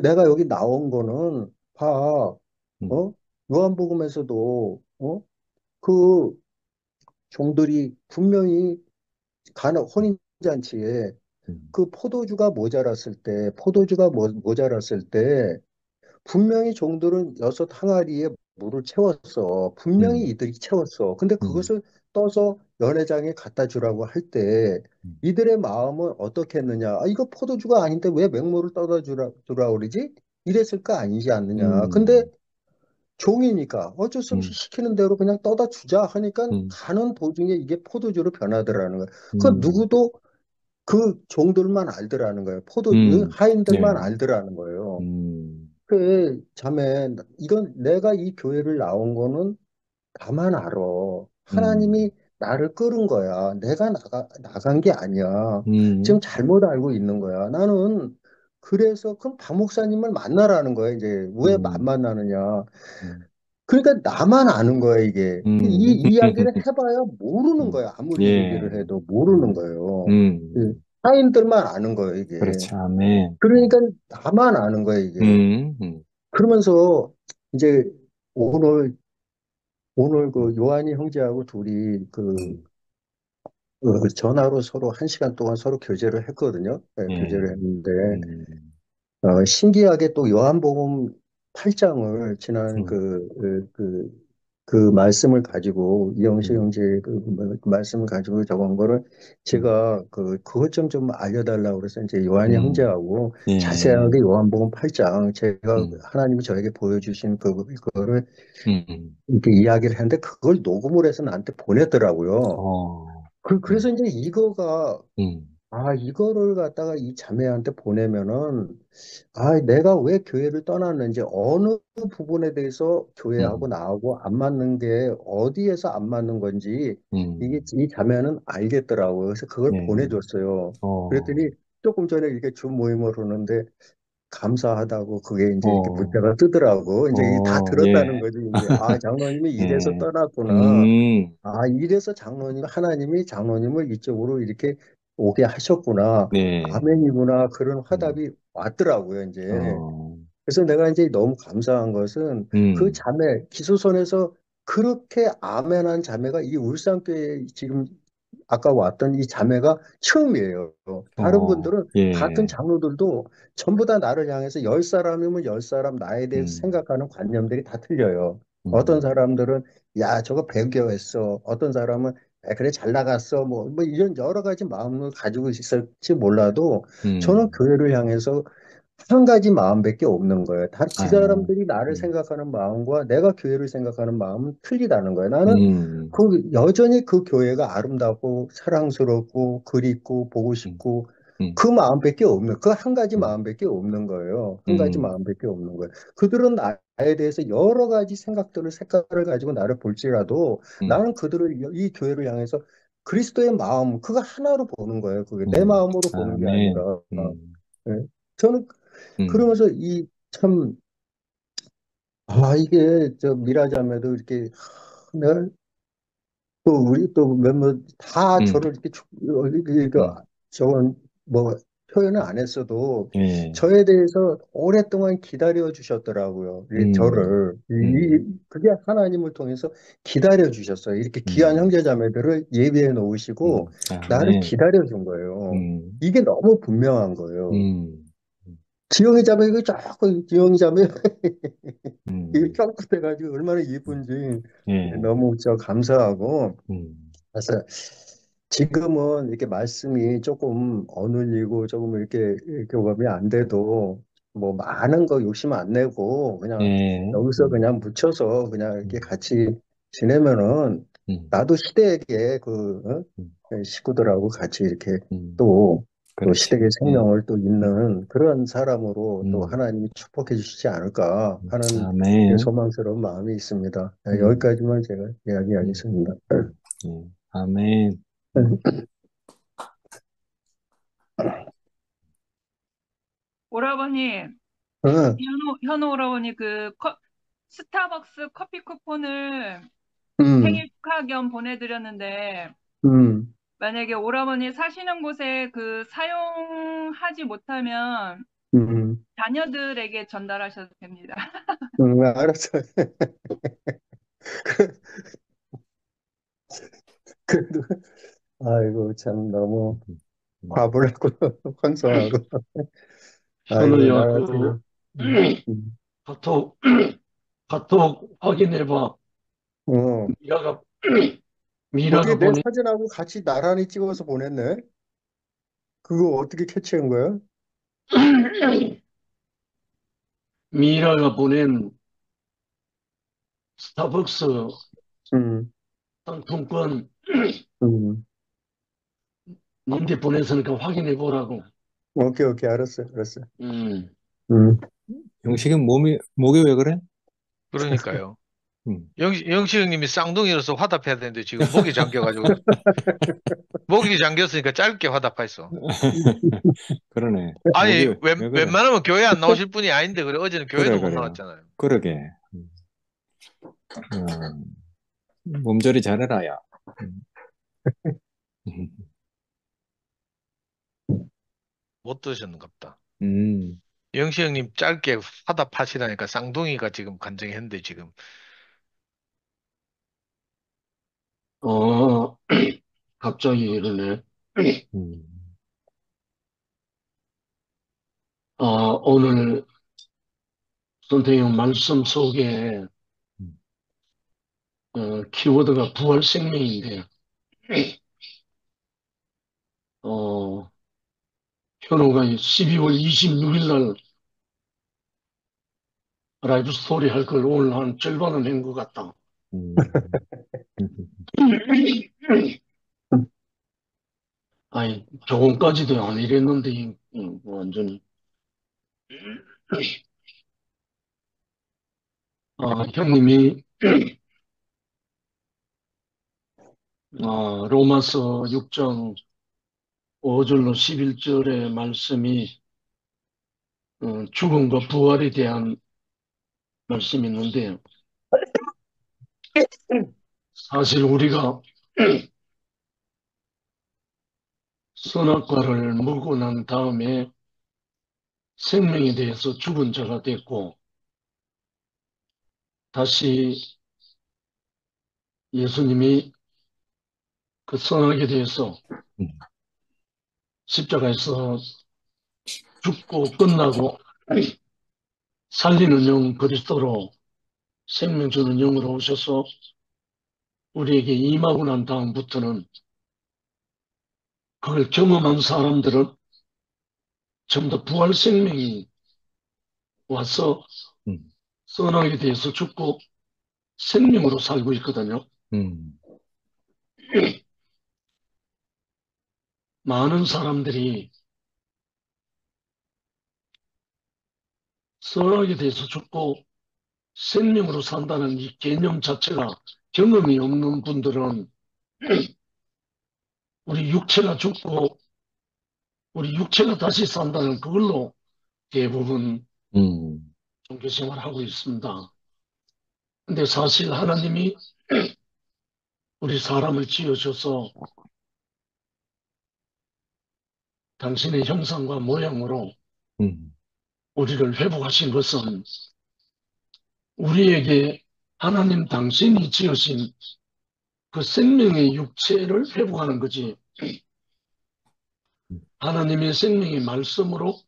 내가 여기 나온 거는, 봐, 음, 요한복음에서도, 그 종들이 분명히 혼인잔치에 음, 그 포도주가 모자랐을 때, 분명히 종들은 6 항아리에 물을 채웠어. 분명히 음, 이들이 채웠어. 근데 음, 그것을 떠서 연회장에 갖다 주라고 할 때, 음, 이들의 마음은 어떻게 했느냐? 이거 포도주가 아닌데 왜 맹물을 떠다 주라 그러지? 이랬을 거 아니지 않느냐? 근데 음, 종이니까 어쩔 수 없이 음, 시키는 대로 그냥 떠다 주자 하니까 음, 가는 도중에 이게 포도주로 변하더라는 거야. 그 음, 누구도 그 종들만 알더라는 거예요. 하인들만 예, 알더라는 거예요. 음, 그래, 자매, 이건 내가 이 교회를 나온 거는 나만 알아. 하나님이 음, 나를 끌은 거야. 내가 나간 게 아니야. 지금 음, 잘못 알고 있는 거야. 나는 그래서 그럼 박 목사님을 만나라는 거야. 이제 왜 안 음, 만나느냐. 음, 그러니까 나만 아는 거야, 이게. 이 음, 이야기를 해봐야 모르는 음, 거야. 아무리 예, 얘기를 해도 모르는 음, 거예요. 그 음, 타인들만 아는 거예요, 이게. 그렇죠. 아멘. 그러니까 나만 아는 거야, 이게. 음, 음, 그러면서 이제 오늘 음, 그 요한이 형제하고 둘이 음, 전화로 서로 1시간 동안 서로 교제를 했거든요. 네, 예, 교제를 했는데 음, 신기하게 또 요한복음 8장을 지난 음, 그 말씀을 가지고 이영시 음, 형제 그 말씀을 가지고 적은 거를 음, 제가 그것 좀 알려달라고 그래서 이제 요한이 음, 형제하고 예, 자세하게 요한복음 8장 제가 음, 하나님이 저에게 보여주신 그거를 음, 이렇게 이야기를 했는데 그걸 녹음을 해서 나한테 보냈더라고요. 어, 그래서 이제 음, 이거를 갖다가 이 자매한테 보내면은, 내가 왜 교회를 떠났는지, 어느 부분에 대해서 교회하고 음, 나하고 안 맞는 게 어디에서 안 맞는 건지, 이게 음, 이 자매는 알겠더라고요. 그래서 그걸 예, 보내줬어요. 어, 그랬더니 조금 전에 이렇게 줌 모임을 하는데, 감사하다고 그게 이제 이렇게 어, 문자가 뜨더라고. 이제 이게 다 예, 들었다는 거지. 이제, 장로님이 이래서 예, 떠났구나. 음, 이래서 하나님이 장로님을 이쪽으로 이렇게 오게 하셨구나. 네, 아멘이구나. 그런 음, 화답이 왔더라고요, 이제. 어, 그래서 내가 이제 너무 감사한 것은 그 음, 자매, 기소선에서 그렇게 아멘한 자매가 이 울산교회 지금 아까 왔던 이 자매가 처음이에요. 다른 어, 분들은 같은 예, 장로들도 전부 다 나를 향해서 10사람이면 10사람 나에 대해서 음, 생각하는 관념들이 다 틀려요. 어떤 음, 사람들은 야, 저거 배교했어. 어떤 사람은 그래 잘 나갔어. 뭐 이런 여러 가지 마음을 가지고 있을지 몰라도 저는 음, 교회를 향해서 한 가지 마음밖에 없는 거예요. 그 아, 사람들이 나를 음, 생각하는 마음과 내가 교회를 생각하는 마음은 틀리다는 거예요. 나는 음, 여전히 그 교회가 아름답고 사랑스럽고 그립고 보고 음, 싶고 음, 그 마음밖에 없는, 그 한 가지 음, 마음밖에 없는 거예요. 한 가지 음, 마음밖에 없는 거예요. 그들은 나에 대해서 여러 가지 색깔을 가지고 나를 볼지라도 음, 나는 이 교회를 향해서 그리스도의 마음, 그거 하나로 보는 거예요. 그게 내 음, 마음으로 보는 게 아멘, 아니라. 예. 저는 음, 그러면서 참, 이게 저 미라자매도 이렇게, 또 우리 또 몇몇 다 음, 저를 이렇게 음, 저건 뭐 표현을 안 했어도 예, 저에 대해서 오랫동안 기다려 주셨더라고요. 음, 저를 음, 그게 하나님을 통해서 기다려 주셨어요. 이렇게 귀한 음, 형제자매들을 예비해 놓으시고 나를 아멘, 기다려 준 거예요. 음, 이게 너무 분명한 거예요. 음, 지영이 자매 이거 자꾸 지영이 자매 이 음, 형끝해가지고 얼마나 예쁜지 예, 너무 저 감사하고 음, 그래서 지금은 이렇게 말씀이 조금 어눌리고 조금 이렇게 교감이 안 돼도 뭐 많은 거 욕심 안 내고 그냥 예, 여기서 그냥 묻혀서 그냥 이렇게 음, 같이 지내면은 음, 나도 시대에게 그 음, 식구들하고 같이 이렇게 음, 또 또 시대의 그렇지, 예, 생명을 또 음, 잇는 그런 사람으로 또 음, 하나님이 축복해 주시지 않을까 하는 아멘, 소망스러운 마음이 있습니다. 음, 여기까지만 제가 음, 이야기하겠습니다. 예, 아멘, 음, 오라버니, 응, 현우 오라버니 스타벅스 커피 쿠폰을 응, 생일 축하 겸 보내드렸는데, 응, 만약에 오라버니 사시는 곳에 사용하지 못하면 응, 자녀들에게 전달하셔도 됩니다. 응, 알았어. 그래도, 아이고, 참, 너무 음, 과분하고, 황송하고, 아이고, 나 현우야, 같으면, 음. 카톡, 카톡 확인해봐. 어, 미라가, 어떻게 미라가 내 보내, 사진하고 같이 나란히 찍어서 보냈네? 그거 어떻게 캐치한 거야? 미라가 보낸 스타벅스 응, 상품권 응. 니한테 보냈으니까 확인해 보라고. 오케이, 오케이, 알았어, 알았어. 음, 응. 영식은 목이 왜 그래? 그러니까요. 음. 영시 형님이 쌍둥이로서 화답해야 되는데 지금 목이 잠겨가지고 목이 잠겼으니까 짧게 화답했어. 그러네. 목이 아니 왜 그래? 웬만하면 교회 안 나오실 분이 아닌데 그래 어제는 그래, 교회도 못 그래. 나왔잖아요. 그러게. 음, 몸조리 잘해라, 야. 음. 못 드셨는갑다. 음, 영시 형님 짧게 화답하시라니까 쌍둥이가 지금 간증했는데 지금 어, 갑자기 이러네. 음, 오늘 선생님 말씀 속에, 음, 키워드가 부활 생명인데, 어, 현우가 12월 26일 날 라이브 스토리 할 걸 오늘 한 절반은 한 것 같다. 음, 아니, 조금까지도 안 이랬는데, 완전히. 형님이, 로마서 6장 5절로 11절의 말씀이, 죽음과 부활에 대한 말씀이 있는데, 사실 우리가 선악과를 먹고 난 다음에 생명에 대해서 죽은 자가 됐고, 다시 예수님이 그 선악에 대해서 십자가에서 죽고 끝나고 살리는 영 그리스도로 생명 주는 영으로 오셔서 우리에게 임하고 난 다음부터는 그걸 경험한 사람들은 전부 다 부활 생명이 와서 음, 선악에 대해서 죽고 생명으로 살고 있거든요. 음, 많은 사람들이 선악에 대해서 죽고 생명으로 산다는 이 개념 자체가 경험이 없는 분들은 우리 육체가 죽고 우리 육체가 다시 산다는 그걸로 대부분 음, 종교생활을 하고 있습니다. 근데 사실 하나님이 우리 사람을 지으셔서 당신의 형상과 모양으로 음, 우리를 회복하신 것은 우리에게 하나님 당신이 지으신 그 생명의 육체를 회복하는 거지. 하나님의 생명의 말씀으로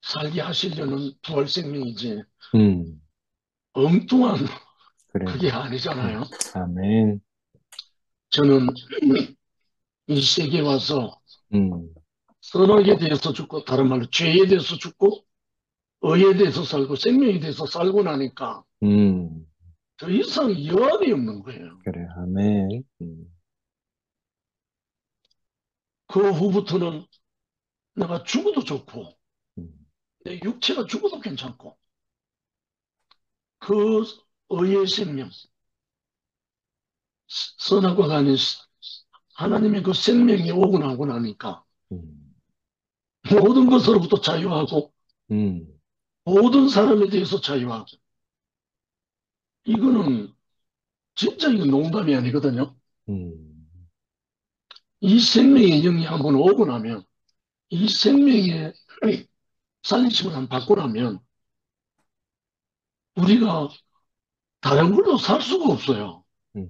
살게 하시려는 부활 생명이지. 음, 엉뚱한 그래. 그게 아니잖아요. 아멘. 저는 이 세계에 와서 음, 선악에 대해서 죽고, 다른 말로 죄에 대해서 죽고, 의에 대해서 살고, 생명에 대해서 살고 나니까 음, 더 이상 여한이 없는 거예요. 그래. 아멘. 그 후부터는 내가 죽어도 좋고, 음, 내 육체가 죽어도 괜찮고, 그 의의 생명, 선악과 간의 하나님의 그 생명이 오고 나고 나니까 음, 모든 것으로부터 자유하고, 음, 모든 사람에 대해서 자유하고, 이거는 진짜 이거 농담이 아니거든요. 음, 이 생명의 영이 한번 오고 나면, 이 생명의 살리심을 한번 받고 나면, 우리가 다른 걸로 살 수가 없어요. 음,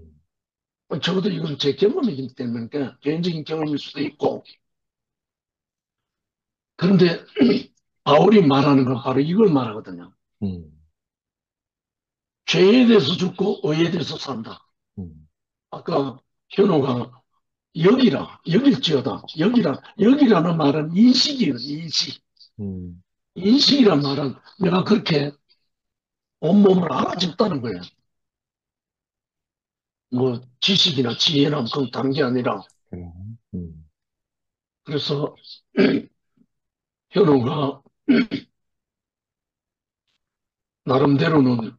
적어도 이건 제 경험이기 때문에 개인적인 경험일 수도 있고. 그런데 바울이 말하는 건 바로 이걸 말하거든요. 음, 죄에 대해서 죽고 의에 대해서 산다. 음, 아까 현호가 여길지어다. 여기라는 말은 인식이에요, 인식. 음, 인식이란 말은 내가 그렇게 온몸을 알아듣다는 거예요. 뭐 지식이나 지혜나 그건 다른 게 아니라. 그래. 음, 그래서 현호가 나름대로는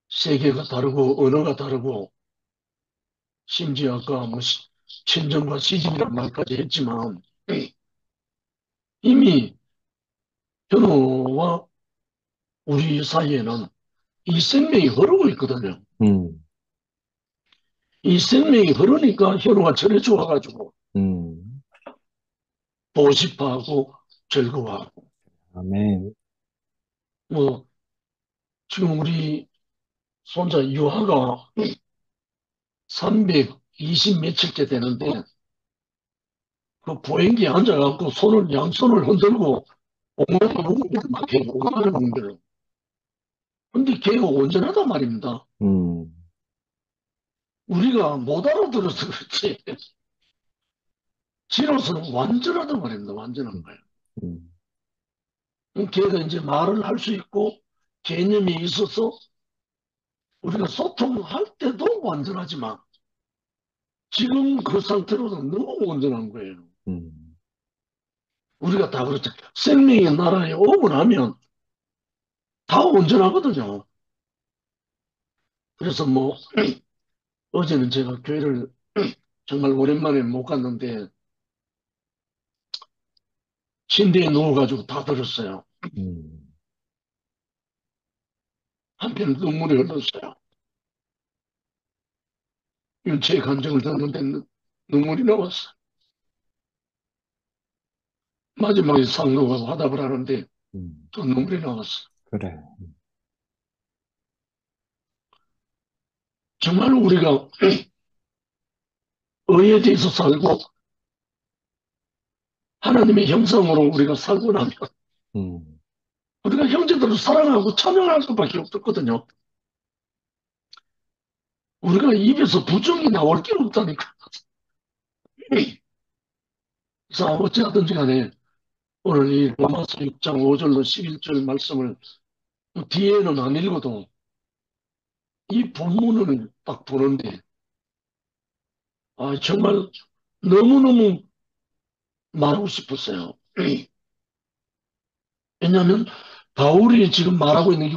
세계가 다르고 언어가 다르고 심지어 아까 뭐 친정과 시집이란 말까지 했지만 이미 현우와 우리 사이에는 이 생명이 흐르고 있거든요. 음, 이 생명이 흐르니까 현우가 전해 좋아가지고 음, 보고 싶어하고 즐거워하고 아멘. 뭐 지금 우리 손자 유아가 320 며칠째 되는데 그 보행기에 앉아갖고 양손을 흔들고 엉엉 웅들 막 해요. 엉엉 웅들. 근데 걔가 온전하단 말입니다. 음, 우리가 못 알아들어서 그렇지. 지로서는 완전하단 말입니다. 완전한 거예요. 음, 걔가 이제 말을 할 수 있고 개념이 있어서 우리가 소통할 때도 완전하지만 지금 그 상태로는 너무 온전한 거예요. 음, 우리가 다 그렇죠. 생명의 나라에 오고 나면 다 온전하거든요. 그래서 뭐 어제는 제가 교회를 정말 오랜만에 못 갔는데 침대에 누워가지고 다 들었어요. 음, 한편 눈물이 흘렀어요. 윤체의 감정을 듣는데 눈물이 나왔어. 마지막에 상노가 화답을 하는데 또 눈물이 나왔어. 그래. 정말 우리가 의에 대해서 살고 하나님의 형상으로 우리가 살고 나면 음, 우리가 형제들을 사랑하고 찬양할 수밖에 없었거든요. 우리가 입에서 부정이 나올 게 없다니까. 그래서 어찌하든지 간에 오늘 이 로마서 6장 5절로 11절 말씀을 뒤에는 안 읽어도 이 본문을 딱 보는데 정말 너무너무 말하고 싶었어요. 왜냐하면 바울이 지금 말하고 있는 게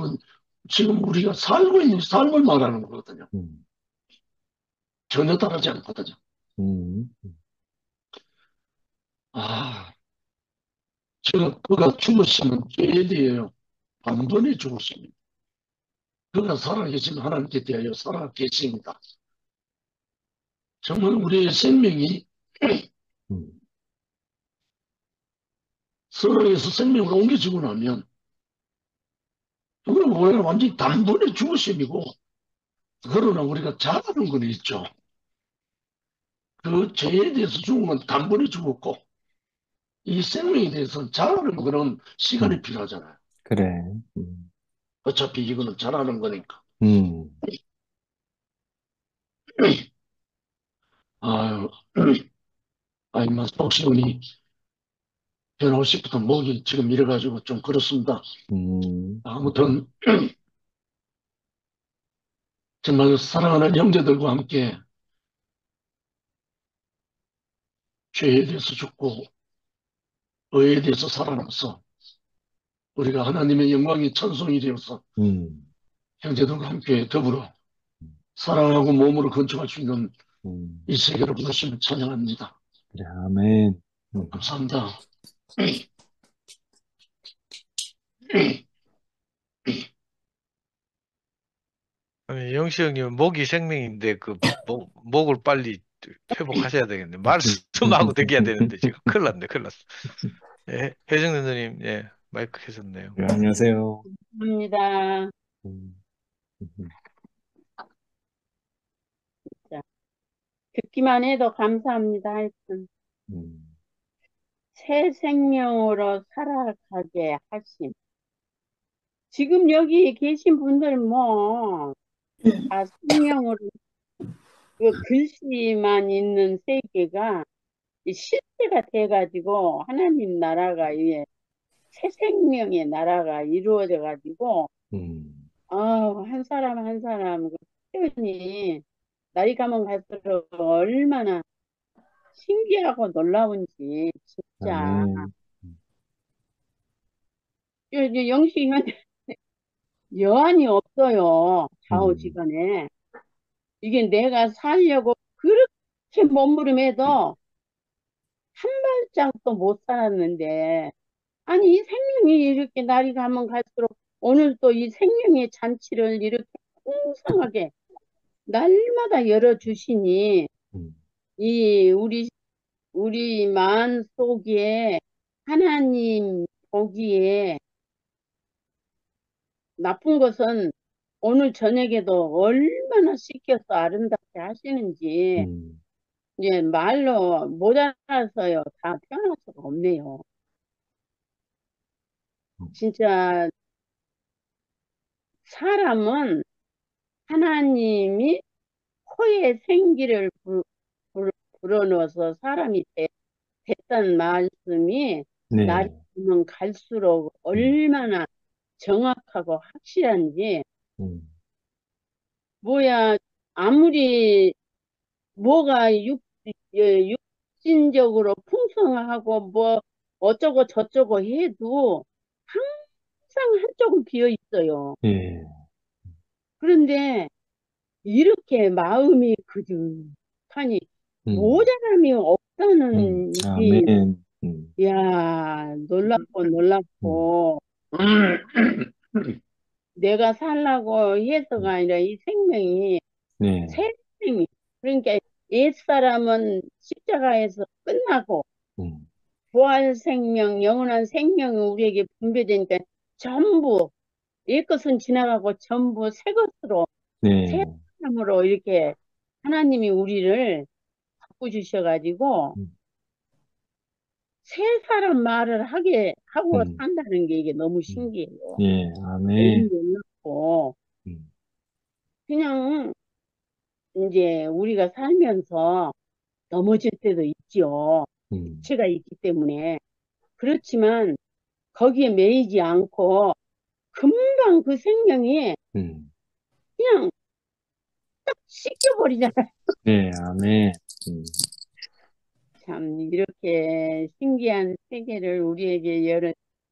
지금 우리가 살고 있는 삶을 말하는 거거든요. 음, 전혀 다르지 않거든요. 음, 아, 제가 그가 죽으시면 죄에 대해 단번에 죽으십니다. 그가 살아계신 하나님께 대하여 살아계십니다. 정말 우리의 생명이 음, 서로에서 생명으로 옮겨지고 나면 그건 뭐야 완전히 단번에 죽으심이고, 그러나 우리가 잘하는 건 있죠. 그 죄에 대해서 죽은 건 단번에 죽었고, 이 생명에 대해서는 잘하는 거는 시간이 음, 필요하잖아요. 그래. 어차피 이거는 잘하는 거니까. 음, 아유, 아이, 속 시원이 변호식부터 목이 지금 이래가지고 좀 그렇습니다. 음, 아무튼, 정말 사랑하는 형제들과 함께 죄에 대해서 죽고, 의에 대해서 살아나서, 우리가 하나님의 영광이 천성이 되어서 음, 형제들과 함께 더불어 사랑하고 몸으로 건축할 수 있는 음. 이 세계를 부르시면 찬양합니다. 그래, 아멘. 감사합니다. 아니, 영시 형님 목이 생명인데 목을 빨리 회복하셔야 되겠네. 말씀하고 되겨야 되는데 지금 큰일 났네, 큰일 났어. 예, 혜정 선생님, 예, 마이크 켜셨네요. 네, 안녕하세요. 합니다. 음, 음, 자, 듣기만 해도 감사합니다. 하여튼 음, 새 생명으로 살아가게 하심. 지금 여기 계신 분들 뭐 다 생명으로 그 글씨만 있는 세계가 이 실제가 돼가지고 하나님 나라가 이게 새 생명의 나라가 이루어져 가지고 한 사람 한 사람 그 표현이 날이 가면 갈수록 얼마나 신기하고 놀라운지 진짜 아멘. 영식이한테 여한이 없어요. 음, 좌우지간에 이게 내가 살려고 그렇게 몸부림해도 한 발짝도 못 살았는데 아니 이 생명이 이렇게 날이 가면 갈수록 오늘 또 이 생명의 잔치를 이렇게 풍성하게 날마다 열어주시니 음, 이 우리 마음 속에 하나님 보기에 나쁜 것은 오늘 저녁에도 얼마나 씻겨서 아름답게 하시는지 음, 이제 말로 못 알아서요. 다 표현할 수가 없네요. 진짜 사람은 하나님이 코에 생기를 불어넣어서 사람이 됐다는 말씀이 날이 네. 들면 갈수록 음, 얼마나 정확하고 확실한지 음, 뭐야 아무리 뭐가 육신적으로 풍성하고 뭐 어쩌고 저쩌고 해도 항상 한쪽은 비어 있어요. 예. 그런데 이렇게 마음이 그득하니 음, 모자람이 없다는 일이 아멘. 야 놀랍고 음, 놀랍고 내가 살라고 해서가 아니라 이 생명이 네. 새 생명 그러니까 옛사람은 십자가에서 끝나고 음, 부활 생명 영원한 생명이 우리에게 분배되니까 전부 옛것은 지나가고 전부 새 것으로 새 네. 사람으로 이렇게 하나님이 우리를 바꾸주셔가지고 음, 새 사람 말을 하게 하고 음, 산다는 게 이게 너무 음, 신기해요. 예, 너무 아멘. 놀랍고 음, 그냥 이제 우리가 살면서 넘어질 때도 있지요. 음, 육체가 있기 때문에. 그렇지만 거기에 매이지 않고 금방 그 생명이 음, 그냥 씻겨버리잖아요. 네, 아멘. 참 이렇게 신기한 세계를 우리에게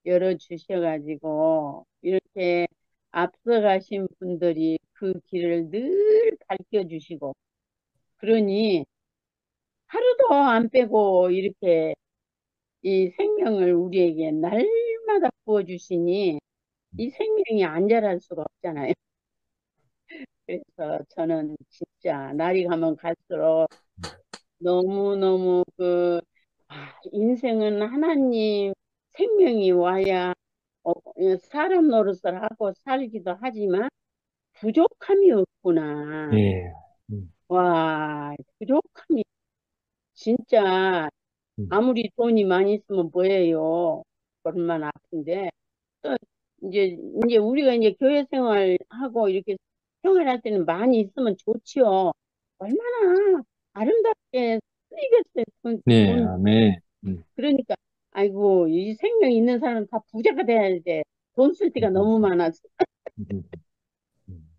열어주셔가지고 이렇게 앞서가신 분들이 그 길을 늘 밝혀주시고 그러니 하루도 안 빼고 이렇게 이 생명을 우리에게 날마다 부어주시니 이 생명이 안 자랄 수가 없잖아요. 그래서 저는 진짜 날이 가면 갈수록 너무너무 인생은 하나님 생명이 와야 사람 노릇을 하고 살기도 하지만 부족함이 없구나. 예. 음, 와, 부족함이 진짜 음, 아무리 돈이 많이 있으면 뭐예요? 얼마나 아픈데. 또 이제 우리가 이제 교회 생활하고 이렇게 생활할 때는 많이 있으면 좋지요. 얼마나 아름답게 쓰이겠어요. 네, 아멘. 그러니까 아이고 이 생명 있는 사람은 다 부자가 돼야 돼. 돈 쓸 데가 너무 많아서. 음, 음,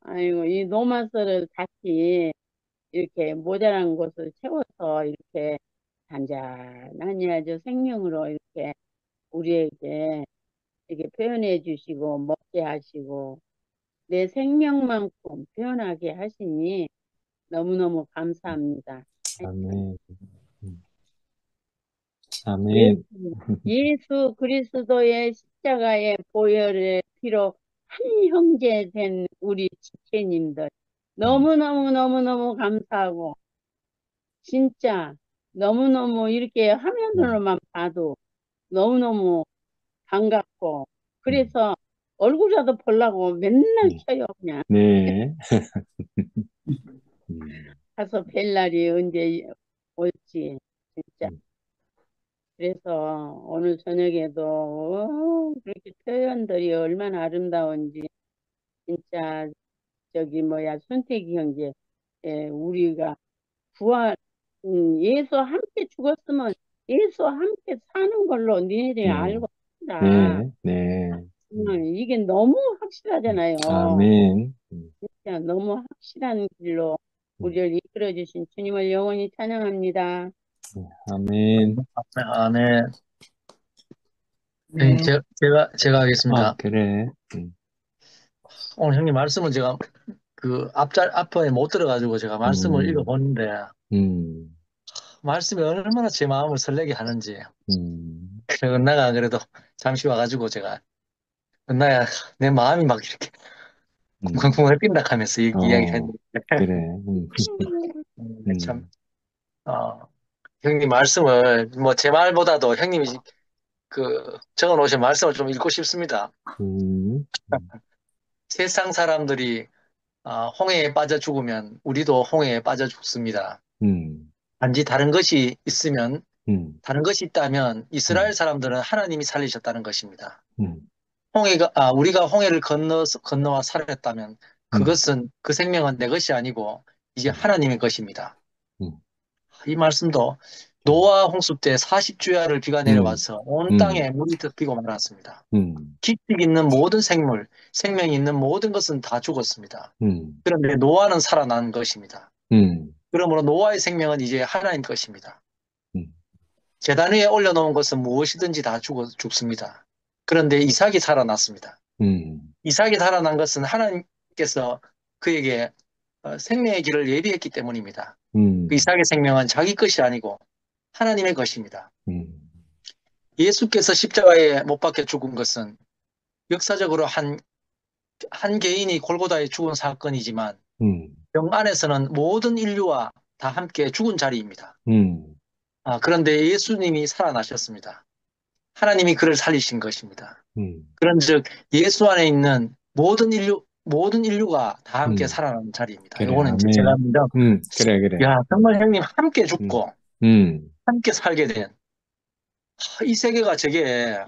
아이고 이 노마서를 다시 이렇게 모자란 것을 채워서 이렇게 단단하니 아주 생명으로 이렇게 우리에게 이렇게 표현해 주시고 먹게 하시고 내 생명만큼 표현하게 하시니 너무너무 감사합니다. 아멘. 음, 예수, 아멘. 예수 그리스도의 십자가의 보혈의 피로 한 형제 된 우리 지체님들 너무너무너무너무 감사하고 진짜 너무너무 이렇게 화면으로만 봐도 너무너무 반갑고 음, 그래서 얼굴이라도 보려고 맨날 음, 켜요 그냥 네. 음, 가서 뵐 날이 언제 올지 진짜 음, 그래서 오늘 저녁에도 그렇게 표현들이 얼마나 아름다운지 진짜 저기 뭐야 손태기 형제 우리가 부활 예수 함께 죽었으면 예수 함께 사는 걸로 니네들이 네, 알고 있다. 네, 네. 이게 너무 확실하잖아요. 아멘. 진짜 너무 확실한 길로 음, 우리를 이끌어 주신 주님을 영원히 찬양합니다. 아멘. 아, 네. 네, 제가 아, 하겠습니다. 그래. 오늘 형님 말씀은 제가 앞에 못 들어가지고 제가 말씀을 음, 읽어보는데, 음, 말씀이 얼마나 제 마음을 설레게 하는지. 음, 그래, 은나가 그래도 잠시 와가지고 제가, 은나야, 내 마음이 막 이렇게 음, 쿵쿵쿵 뛴다 하면서 이야기를 어, 했는데, 그래. 참, 음, 어, 형님 말씀을, 뭐 제 말보다도 형님이 적어 놓으신 말씀을 좀 읽고 싶습니다. 음, 세상 사람들이 홍해에 빠져 죽으면 우리도 홍해에 빠져 죽습니다. 음, 단지 다른 것이 있으면, 음, 다른 것이 있다면 이스라엘 음, 사람들은 하나님이 살리셨다는 것입니다. 음, 우리가 홍해를 건너와 살았다면 음, 그것은, 그 생명은 내 것이 아니고 이제 음, 하나님의 것입니다. 음, 이 말씀도 노아 홍수 때 40주야를 비가 음, 내려와서 온 음, 땅에 물이 덮이고 말았습니다. 음, 깊이 있는 모든 생물, 생명이 있는 모든 것은 다 죽었습니다. 음, 그런데 노아는 살아난 것입니다. 음, 그러므로 노아의 생명은 이제 하나님 것입니다. 음, 제단 위에 올려놓은 것은 무엇이든지 다 죽습니다. 그런데 이삭이 살아났습니다. 음, 이삭이 살아난 것은 하나님께서 그에게 생명의 길을 예비했기 때문입니다. 그 음, 이삭의 생명은 자기 것이 아니고 하나님의 것입니다. 음, 예수께서 십자가에 못 박혀 죽은 것은 역사적으로 한 개인이 골고다에 죽은 사건이지만 음, 영 안에서는 모든 인류와 다 함께 죽은 자리입니다. 음, 그런데 예수님이 살아나셨습니다. 하나님이 그를 살리신 것입니다. 음, 그런즉 예수 안에 있는 모든 인류가 다 함께 살아나는 자리입니다. 그래, 이거는 이제 제가 아멘. 믿는, 그래, 그래. 야, 정말 형님 함께 음, 죽고 음, 함께 살게 된 이 세계가 제게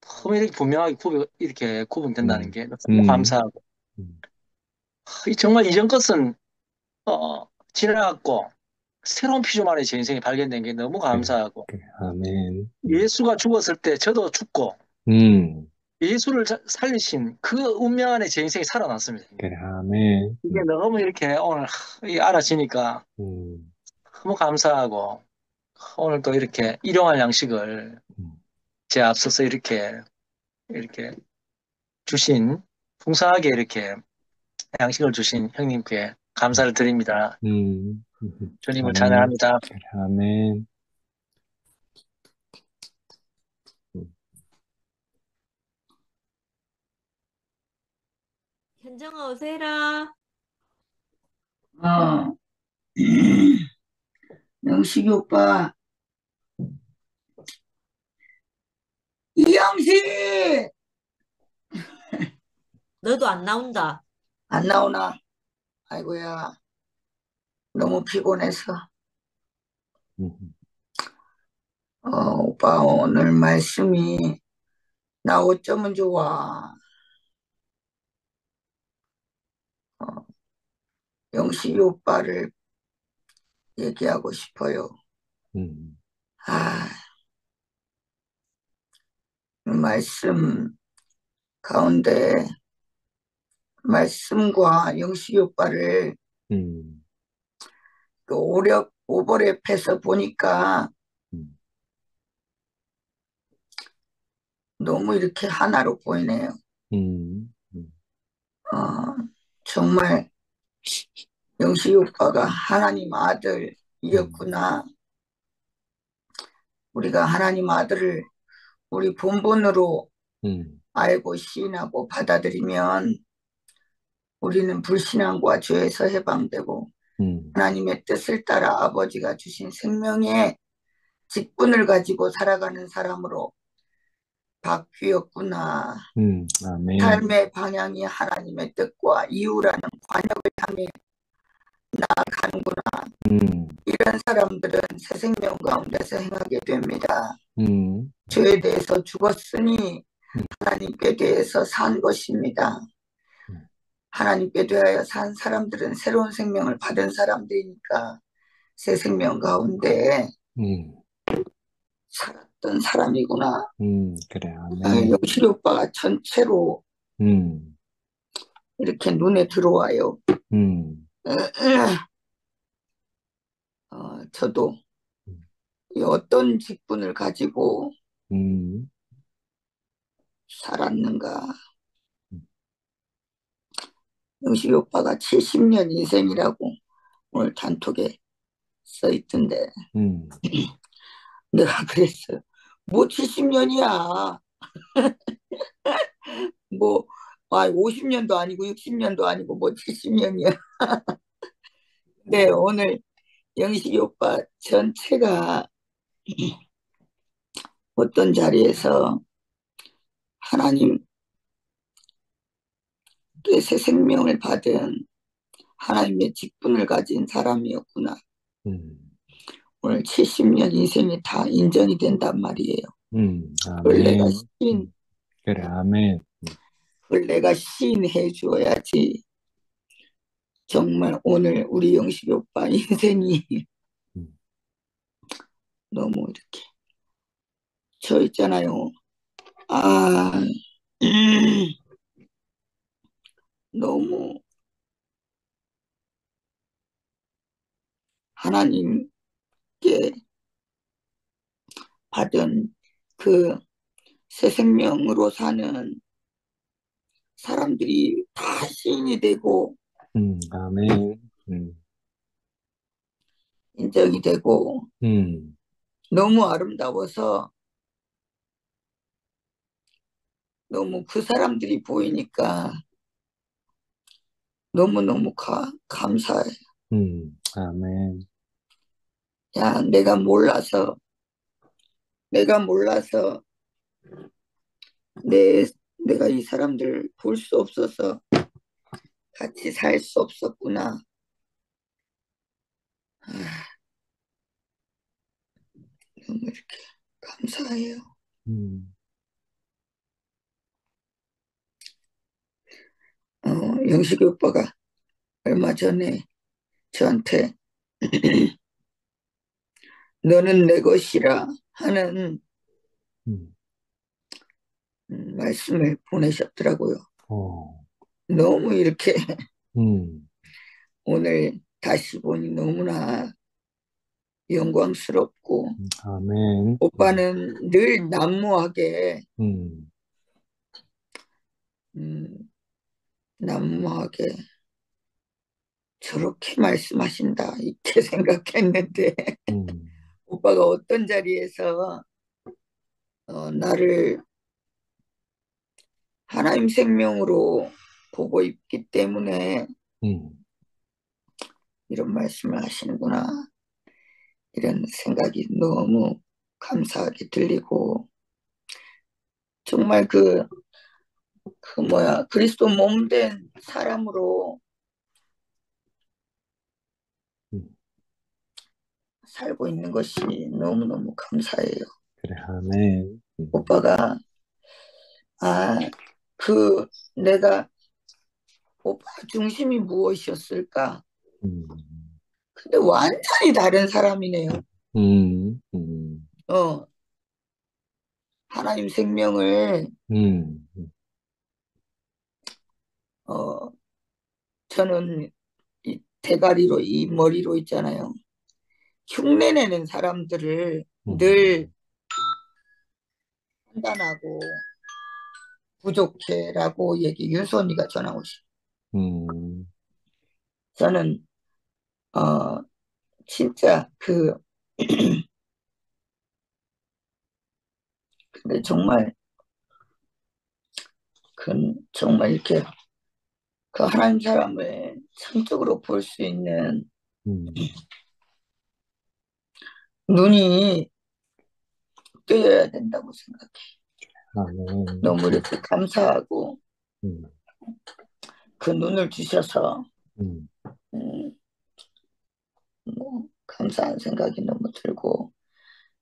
너무 이렇게 분명하게 이렇게 구분된다는 음, 게 너무 음, 감사하고, 음, 정말 이전 것은 지나갔고 새로운 피조물의 제 인생이 발견된 게 너무 그래, 감사하고, 그래, 아멘. 예수가 죽었을 때 저도 죽고 음, 예수를 살리신 그 운명 안에 제 인생이 살아났습니다. 그래, 아멘. 이게 너무 이렇게 오늘 알아지니까 음, 너무 감사하고, 오늘 또 이렇게 일용할 양식을 음, 제 앞서서 이렇게 주신, 풍성하게 이렇게 양식을 주신 형님께 감사를 드립니다. 주님을 아멘. 찬양합니다. 그래, 아멘. 음, 현정아 어서 해라. 어, 영식이 오빠, 이영식! 너도 안 나온다. 안 나오나? 아이고야, 너무 피곤해서. 음, 오빠, 오늘 말씀이, 나 어쩌면 좋아. 어, 영식이 오빠를 얘기하고 싶어요. 음, 아, 말씀 가운데, 말씀과 영식이 오빠를 음, 그 오버랩해서 보니까 음, 너무 이렇게 하나로 보이네요. 음, 음, 어, 정말 영식이 오빠가 하나님 음, 아들이었구나. 우리가 하나님 아들을 우리 본본으로 음, 알고 시인하고 받아들이면 우리는 불신앙과 죄에서 해방되고 음, 하나님의 뜻을 따라 아버지가 주신 생명의 직분을 가지고 살아가는 사람으로 바뀌었구나. 아멘. 삶의 방향이 하나님의 뜻과 이유라는 관역을 향해 나아가는구나. 이런 사람들은 새 생명 가운데서 행하게 됩니다. 죄에 대해서 죽었으니 하나님께 대해서 산 것입니다. 하나님께 대하여 산 사람들은 새로운 생명을 받은 사람들이니까 새 생명 가운데 살았던 사람이구나. 그래, 아멘. 영식이 오빠가 전체로 이렇게 눈에 들어와요. 저도 이 어떤 직분을 가지고 살았는가. 영식이 오빠가 70년 인생이라고 오늘 단톡에 써 있던데 내가 그랬어요. 뭐 70년이야. 뭐 50년도 아니고 60년도 아니고 뭐 70년이야. 네, 오늘 영식이 오빠 전체가 어떤 자리에서 하나님께 새 생명을 받은 하나님의 직분을 가진 사람이었구나. 오늘 70년 인생이 다 인정이 된단 말이에요. 그걸 내가 아멘. 시인, 그래, 아멘. 그걸 내가 시인해 주어야지. 정말 오늘 우리 영식이 오빠 인생이 너무 이렇게 저 있잖아요. 너무 하나님께 받은 그 새 생명으로 사는 사람들이 다 시인이 되고 아멘. 인정이 되고 너무 아름다워서 너무 그 사람들이 보이니까 너무너무 감사해. 아멘. 야, 내가 몰라서 내가 이 사람들 볼 수 없어서 같이 살 수 없었구나. 너무 이렇게 감사해요. 영식이 오빠가 얼마 전에 저한테 너는 내 것이라 하는 말씀을 보내셨더라고요. 너무 이렇게 오늘 다시 보니 너무나 영광스럽고 아멘. 오빠는 늘 난무하게 난무하게 저렇게 말씀하신다 이렇게 생각했는데 오빠가 어떤 자리에서 나를 하나님 생명으로 보고 있기 때문에 음, 이런 말씀을 하시는구나. 이런 생각이 너무 감사하게 들리고, 정말 그리스도 몸된 사람으로 음. 살고 있는 것이 너무너무 감사해요. 그래, 아멘. 오빠가, 내가 오빠 중심이 무엇이었을까? 음, 근데 완전히 다른 사람이네요. 음, 음, 어, 하나님 생명을, 음, 어, 저는 이 대가리로, 이 머리로 있잖아요. 흉내내는 사람들을 늘 판단하고 부족해라고 윤선이가 전하오시. 음, 저는, 진짜 근데 정말 이렇게 그 하나님 사람을 성적으로 볼 수 있는 음, 눈이 뜨여야 된다고 생각해. 아멘. 너무 이렇게 감사하고 음, 그 눈을 주셔서 음, 음, 감사한 생각이 너무 들고,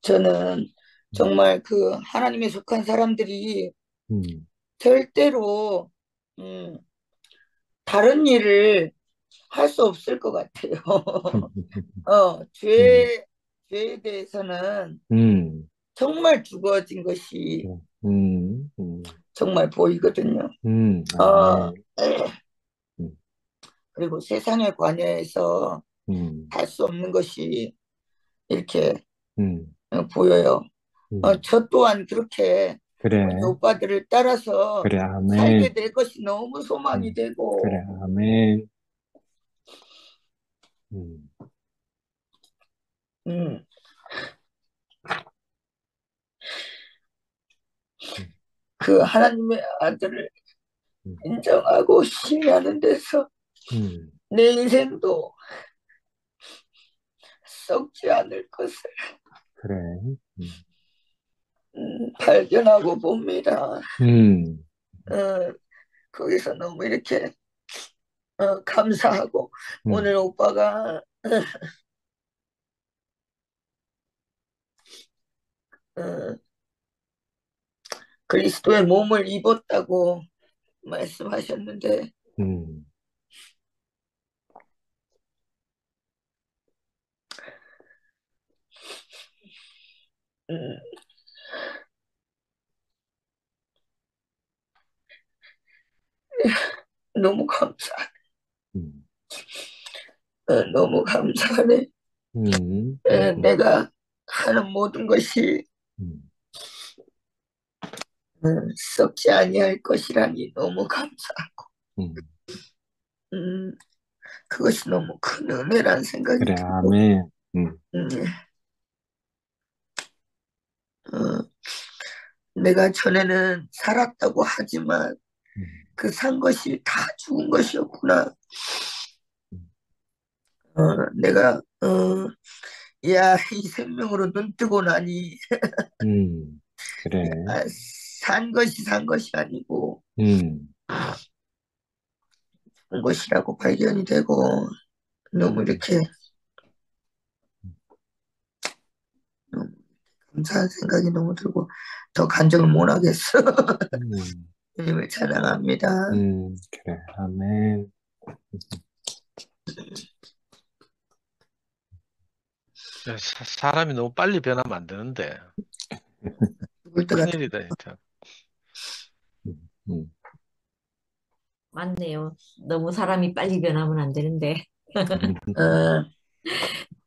저는 정말 그 하나님에 속한 사람들이 음, 절대로 다른 일을 할 수 없을 것 같아요. 음, 죄에 대해서는 음, 정말 죽어진 것이 음, 음, 정말 보이거든요. 아멘. 음, 그리고 세상에 관해서 음, 할 수 없는 것이 이렇게 음, 보여요. 음. 저 또한 그렇게 그래, 우리 오빠들을 따라서 그래, 살게 아멘. 될 것이 너무 소망이 그래, 되고, 아멘. 음, 음, 음, 그 하나님의 아들을 음, 인정하고 신뢰하는 데서 음, 내 인생도 썩지 않을 것을 그래. 음, 발견하고 봅니다. 음, 어, 거기서 너무 이렇게 감사하고, 음, 오늘 오빠가 어, 그리스도의 몸을 입었다고 말씀하셨는데, 음, 음, 너무 음, 너무 감사하네. 음, 내가 하는 모든 것이 음, 썩지 아니할 것이라니 너무 감사하고, 음. 그것이 너무 큰 은혜란 생각이 그래, 들고, 아멘. 음, 어, 내가 전에는 살았다고 하지만 음, 그 산 것이 다 죽은 것이었구나. 음, 내가 이 생명으로 눈 뜨고 나니 그래. 아, 산 것이 아니고 음, 죽은 것이라고 발견이 되고, 너무 이렇게 너무 감사한 생각이 너무 들고 더 간증을 못 하겠어. 음, 주님을 찬양합니다. 그래, 아멘. 사람이 너무 빨리 변하면 안 되는데. 죽을 것 같아. 큰일이다, 진짜. 음, 음, 맞네요. 너무 사람이 빨리 변하면 안 되는데. 어,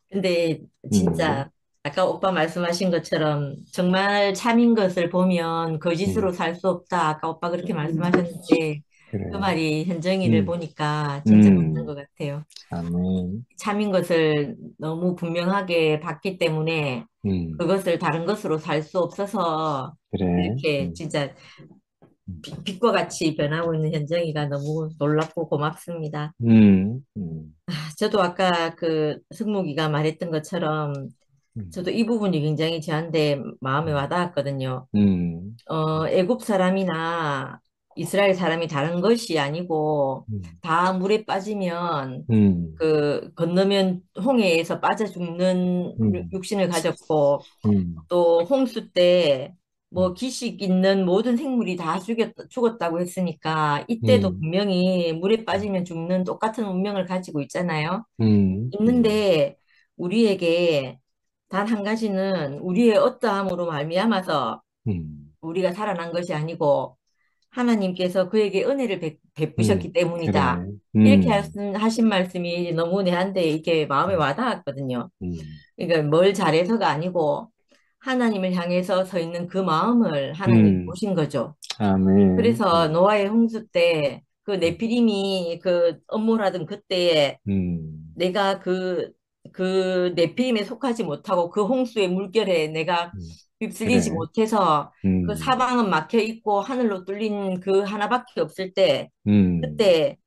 근데 음, 진짜 아까 오빠 말씀하신 것처럼 정말 참인 것을 보면 거짓으로 살 수 없다. 아까 오빠 그렇게 말씀하셨는데 그 그래. 말이 현정이를 음, 보니까 진짜 맞는 음, 것 같아요. 아멘. 참인 것을 너무 분명하게 봤기 때문에 음, 그것을 다른 것으로 살 수 없어서 그래. 이렇게 진짜 빛과 같이 변하고 있는 현정이가 너무 놀랍고 고맙습니다. 저도 아까 그 승무기가 말했던 것처럼 저도 이 부분이 굉장히 저한테 마음에 와닿았거든요. 애굽 사람이나 이스라엘 사람이 다른 것이 아니고 다 물에 빠지면 그 건너면 홍해에서 빠져 죽는 육신을 가졌고 또 홍수 때 뭐 기식 있는 모든 생물이 다 죽었다고 했으니까 이때도 분명히 물에 빠지면 죽는 똑같은 운명을 가지고 있잖아요. 있는데 우리에게 단 한 가지는 우리의 어떠함으로 말미암아서 우리가 살아난 것이 아니고 하나님께서 그에게 은혜를 베푸셨기 때문이다. 그래. 이렇게 하신 말씀이 너무 내한테 이게 마음에 와닿았거든요. 그러니까 뭘 잘해서가 아니고 하나님을 향해서 서 있는 그 마음을 하나님이 보신 거죠. 아멘. 그래서 노아의 홍수 때 그 네피림이 그 음모라던 그때에 내가 그 네피림에 속하지 못하고 그 홍수의 물결에 내가 휩쓸리지 그래. 못해서 그 사방은 막혀 있고 하늘로 뚫린 그 하나밖에 없을 때 그때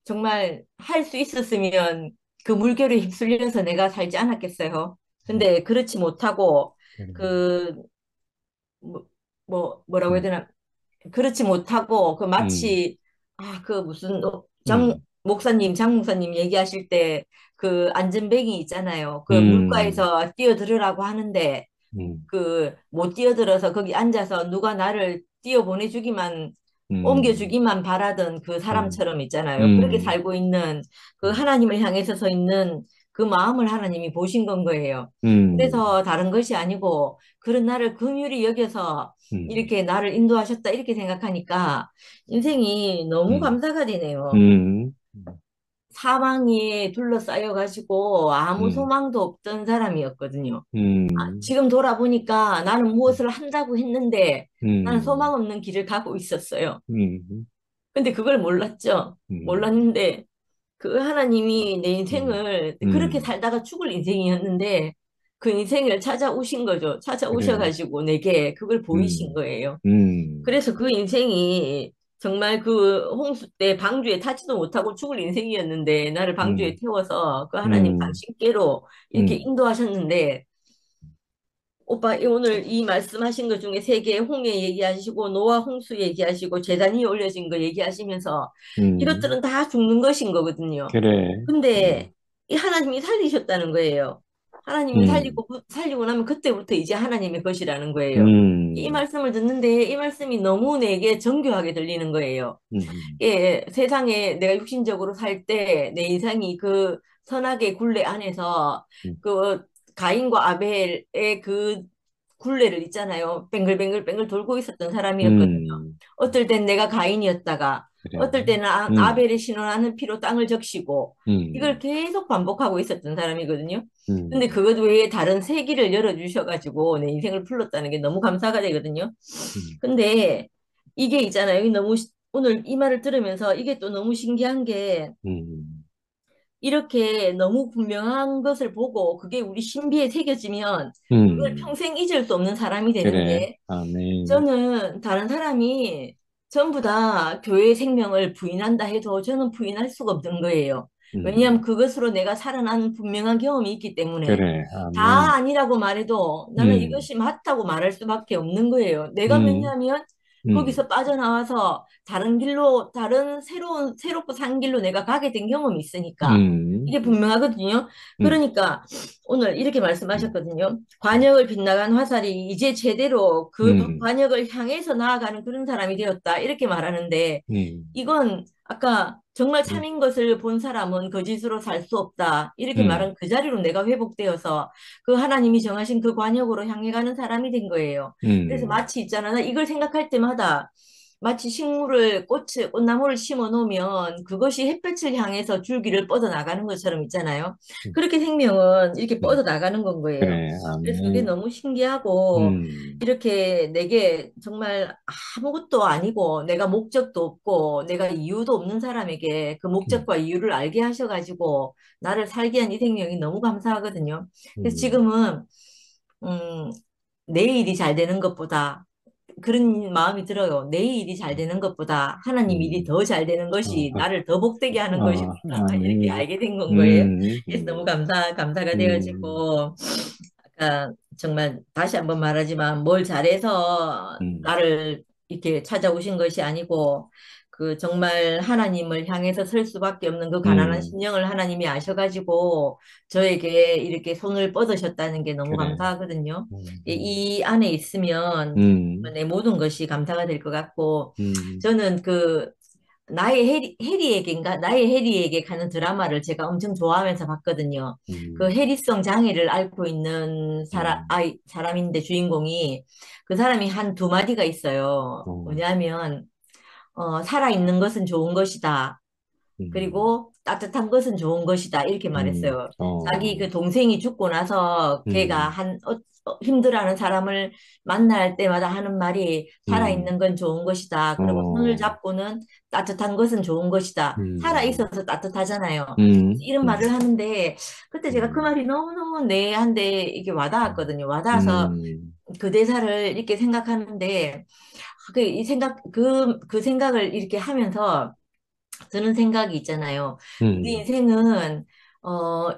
정말 할 수 있었으면 그 물결에 휩쓸려서 내가 살지 않았겠어요. 근데 그렇지 못하고 그 뭐라고 해야 되나 그렇지 못하고 그 마치 그 무슨 목사님 장 목사님 얘기하실 때 그 안전뱅이 있잖아요. 그 물가에서 뛰어들으라고 하는데 그 못 뛰어들어서 거기 앉아서 누가 나를 뛰어 보내주기만 옮겨주기만 바라던 그 사람처럼 있잖아요. 그렇게 살고 있는 그 하나님을 향해서 서 있는 그 마음을 하나님이 보신 건 거예요. 그래서 다른 것이 아니고 그런 나를 긍휼히 여겨서 이렇게 나를 인도하셨다 이렇게 생각하니까 인생이 너무 감사가 되네요. 사망에 둘러싸여 가지고 아무 소망도 없던 사람이었거든요. 지금 돌아보니까 나는 무엇을 한다고 했는데 나는 소망 없는 길을 가고 있었어요. 근데 그걸 몰랐죠. 몰랐는데 그 하나님이 내 인생을 그렇게 살다가 죽을 인생이었는데 그 인생을 찾아오신 거죠. 그래. 찾아오셔가지고 내게 그걸 보이신 거예요. 음, 그래서 그 인생이 정말 그 홍수 때 방주에 타지도 못하고 죽을 인생이었는데 나를 방주에 음, 태워서 그 하나님 음, 당신께로 이렇게 음, 인도하셨는데 오빠 오늘 이 말씀하신 것 중에 세 개 홍해 얘기하시고 노아 홍수 얘기하시고 재단이 올려진 거 얘기하시면서 음, 이것들은 다 죽는 것인 거거든요. 그래. 근데 이 하나님이 살리셨다는 거예요. 하나님이 음, 살리고 나면 그때부터 이제 하나님의 것이라는 거예요. 이 음, 말씀을 듣는데 이 말씀이 너무 내게 정교하게 들리는 거예요. 음, 예, 세상에 내가 육신적으로 살 때 내 인생이 그 선악의 굴레 안에서 음, 그 가인과 아벨의 그 굴레를 있잖아요. 뱅글뱅글 돌고 있었던 사람이었거든요. 어떨 땐 내가 가인이었다가 그래. 어떨 때는 음, 아벨의 신원하는 피로 땅을 적시고 이걸 음, 계속 반복하고 있었던 사람이거든요. 근데 음, 그것 외에 다른 새 길을 열어주셔가지고 내 인생을 풀렀다는 게 너무 감사가 되거든요. 음, 근데 이게 있잖아요. 이게 너무 오늘 이 말을 들으면서 이게 또 너무 신기한 게 음, 이렇게 너무 분명한 것을 보고 그게 우리 신비에 새겨지면 그걸 음, 평생 잊을 수 없는 사람이 그래. 되는데 아멘. 저는 다른 사람이 전부 다 교회 생명을 부인한다 해도 저는 부인할 수가 없는 거예요. 왜냐하면 그것으로 내가 살아난 분명한 경험이 있기 때문에 그래. 다 아멘. 아니라고 말해도 나는 음, 이것이 맞다고 말할 수밖에 없는 거예요. 내가 음, 왜냐하면 음, 거기서 빠져나와서 다른 길로, 다른 새롭고 산 길로 내가 가게 된 경험이 있으니까. 음, 이게 분명하거든요. 음, 그러니까 오늘 이렇게 음, 말씀하셨거든요. 관역을 빗나간 화살이 이제 제대로 그 음, 관역을 향해서 나아가는 그런 사람이 되었다. 이렇게 말하는데 음, 이건 아까 정말 음, 참인 것을 본 사람은 거짓으로 살 수 없다. 이렇게 음, 말한 그 자리로 내가 회복되어서 그 하나님이 정하신 그 관역으로 향해 가는 사람이 된 거예요. 그래서 음, 마치 있잖아. 나 이걸 생각할 때마다 마치 꽃나무를 심어 놓으면 그것이 햇볕을 향해서 줄기를 뻗어 나가는 것처럼 있잖아요. 음, 그렇게 생명은 이렇게 음. 뻗어 나가는 건 거예요. 그래. 그래서 그게 아멘. 너무 신기하고 음, 이렇게 내게 정말 아무것도 아니고 내가 목적도 없고 내가 이유도 없는 사람에게 그 음, 목적과 이유를 알게 하셔가지고 나를 살게 한 이 생명이 너무 감사하거든요. 그래서 음, 지금은 음, 내 일이 잘 되는 것보다 그런 마음이 들어요. 내 일이 잘 되는 것보다 하나님 일이 더 잘 되는 것이 나를 더 복되게 하는 것이구나. 이렇게 알게 된 건 거예요. 그래서 너무 감사가 되어지고, 아까 정말 다시 한번 말하지만 뭘 잘해서 나를 이렇게 찾아오신 것이 아니고, 그 정말 하나님을 향해서 설 수밖에 없는 그 가난한 심령을 하나님이 아셔가지고 저에게 이렇게 손을 뻗으셨다는 게 너무 그래. 감사하거든요. 이 안에 있으면 내 모든 것이 감사가 될 것 같고, 저는 그 나의 해리에게 가는 드라마를 제가 엄청 좋아하면서 봤거든요. 그 해리성 장애를 앓고 있는 사람인데 주인공이, 그 사람이 한 두 마디가 있어요. 뭐냐면 살아있는 것은 좋은 것이다. 그리고 따뜻한 것은 좋은 것이다. 이렇게 말했어요. 자기 그 동생이 죽고 나서 걔가 힘들어하는 사람을 만날 때마다 하는 말이 살아있는 건 좋은 것이다. 그리고 손을 잡고는 따뜻한 것은 좋은 것이다. 살아있어서 따뜻하잖아요. 이런 말을 하는데 그때 제가 그 말이 너무너무 내한데 이게 와닿았거든요. 와닿아서 그 대사를 이렇게 생각하는데 그 생각을 이렇게 하면서 드는 생각이 있잖아요. 우리 인생은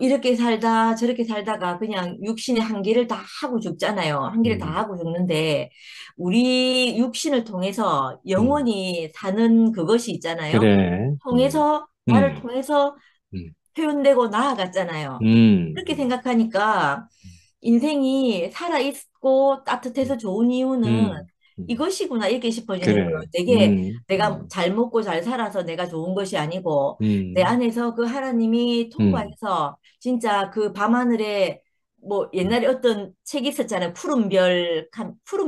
이렇게 살다 저렇게 살다가 그냥 육신의 한계를 다 하고 죽잖아요. 한계를 다 하고 죽는데 우리 육신을 통해서 영원히 사는 그것이 있잖아요. 그래. 나를 음, 통해서 음, 표현되고 나아갔잖아요. 그렇게 생각하니까 인생이 살아있고 따뜻해서 좋은 이유는 이것이구나 이렇게 싶어지는 거예요. 그래. 되게 내가 잘 먹고 잘 살아서 내가 좋은 것이 아니고 내 안에서 그 하나님이 통과해서 진짜 그 밤하늘에 뭐 옛날에 어떤 책이 있었잖아요. 푸른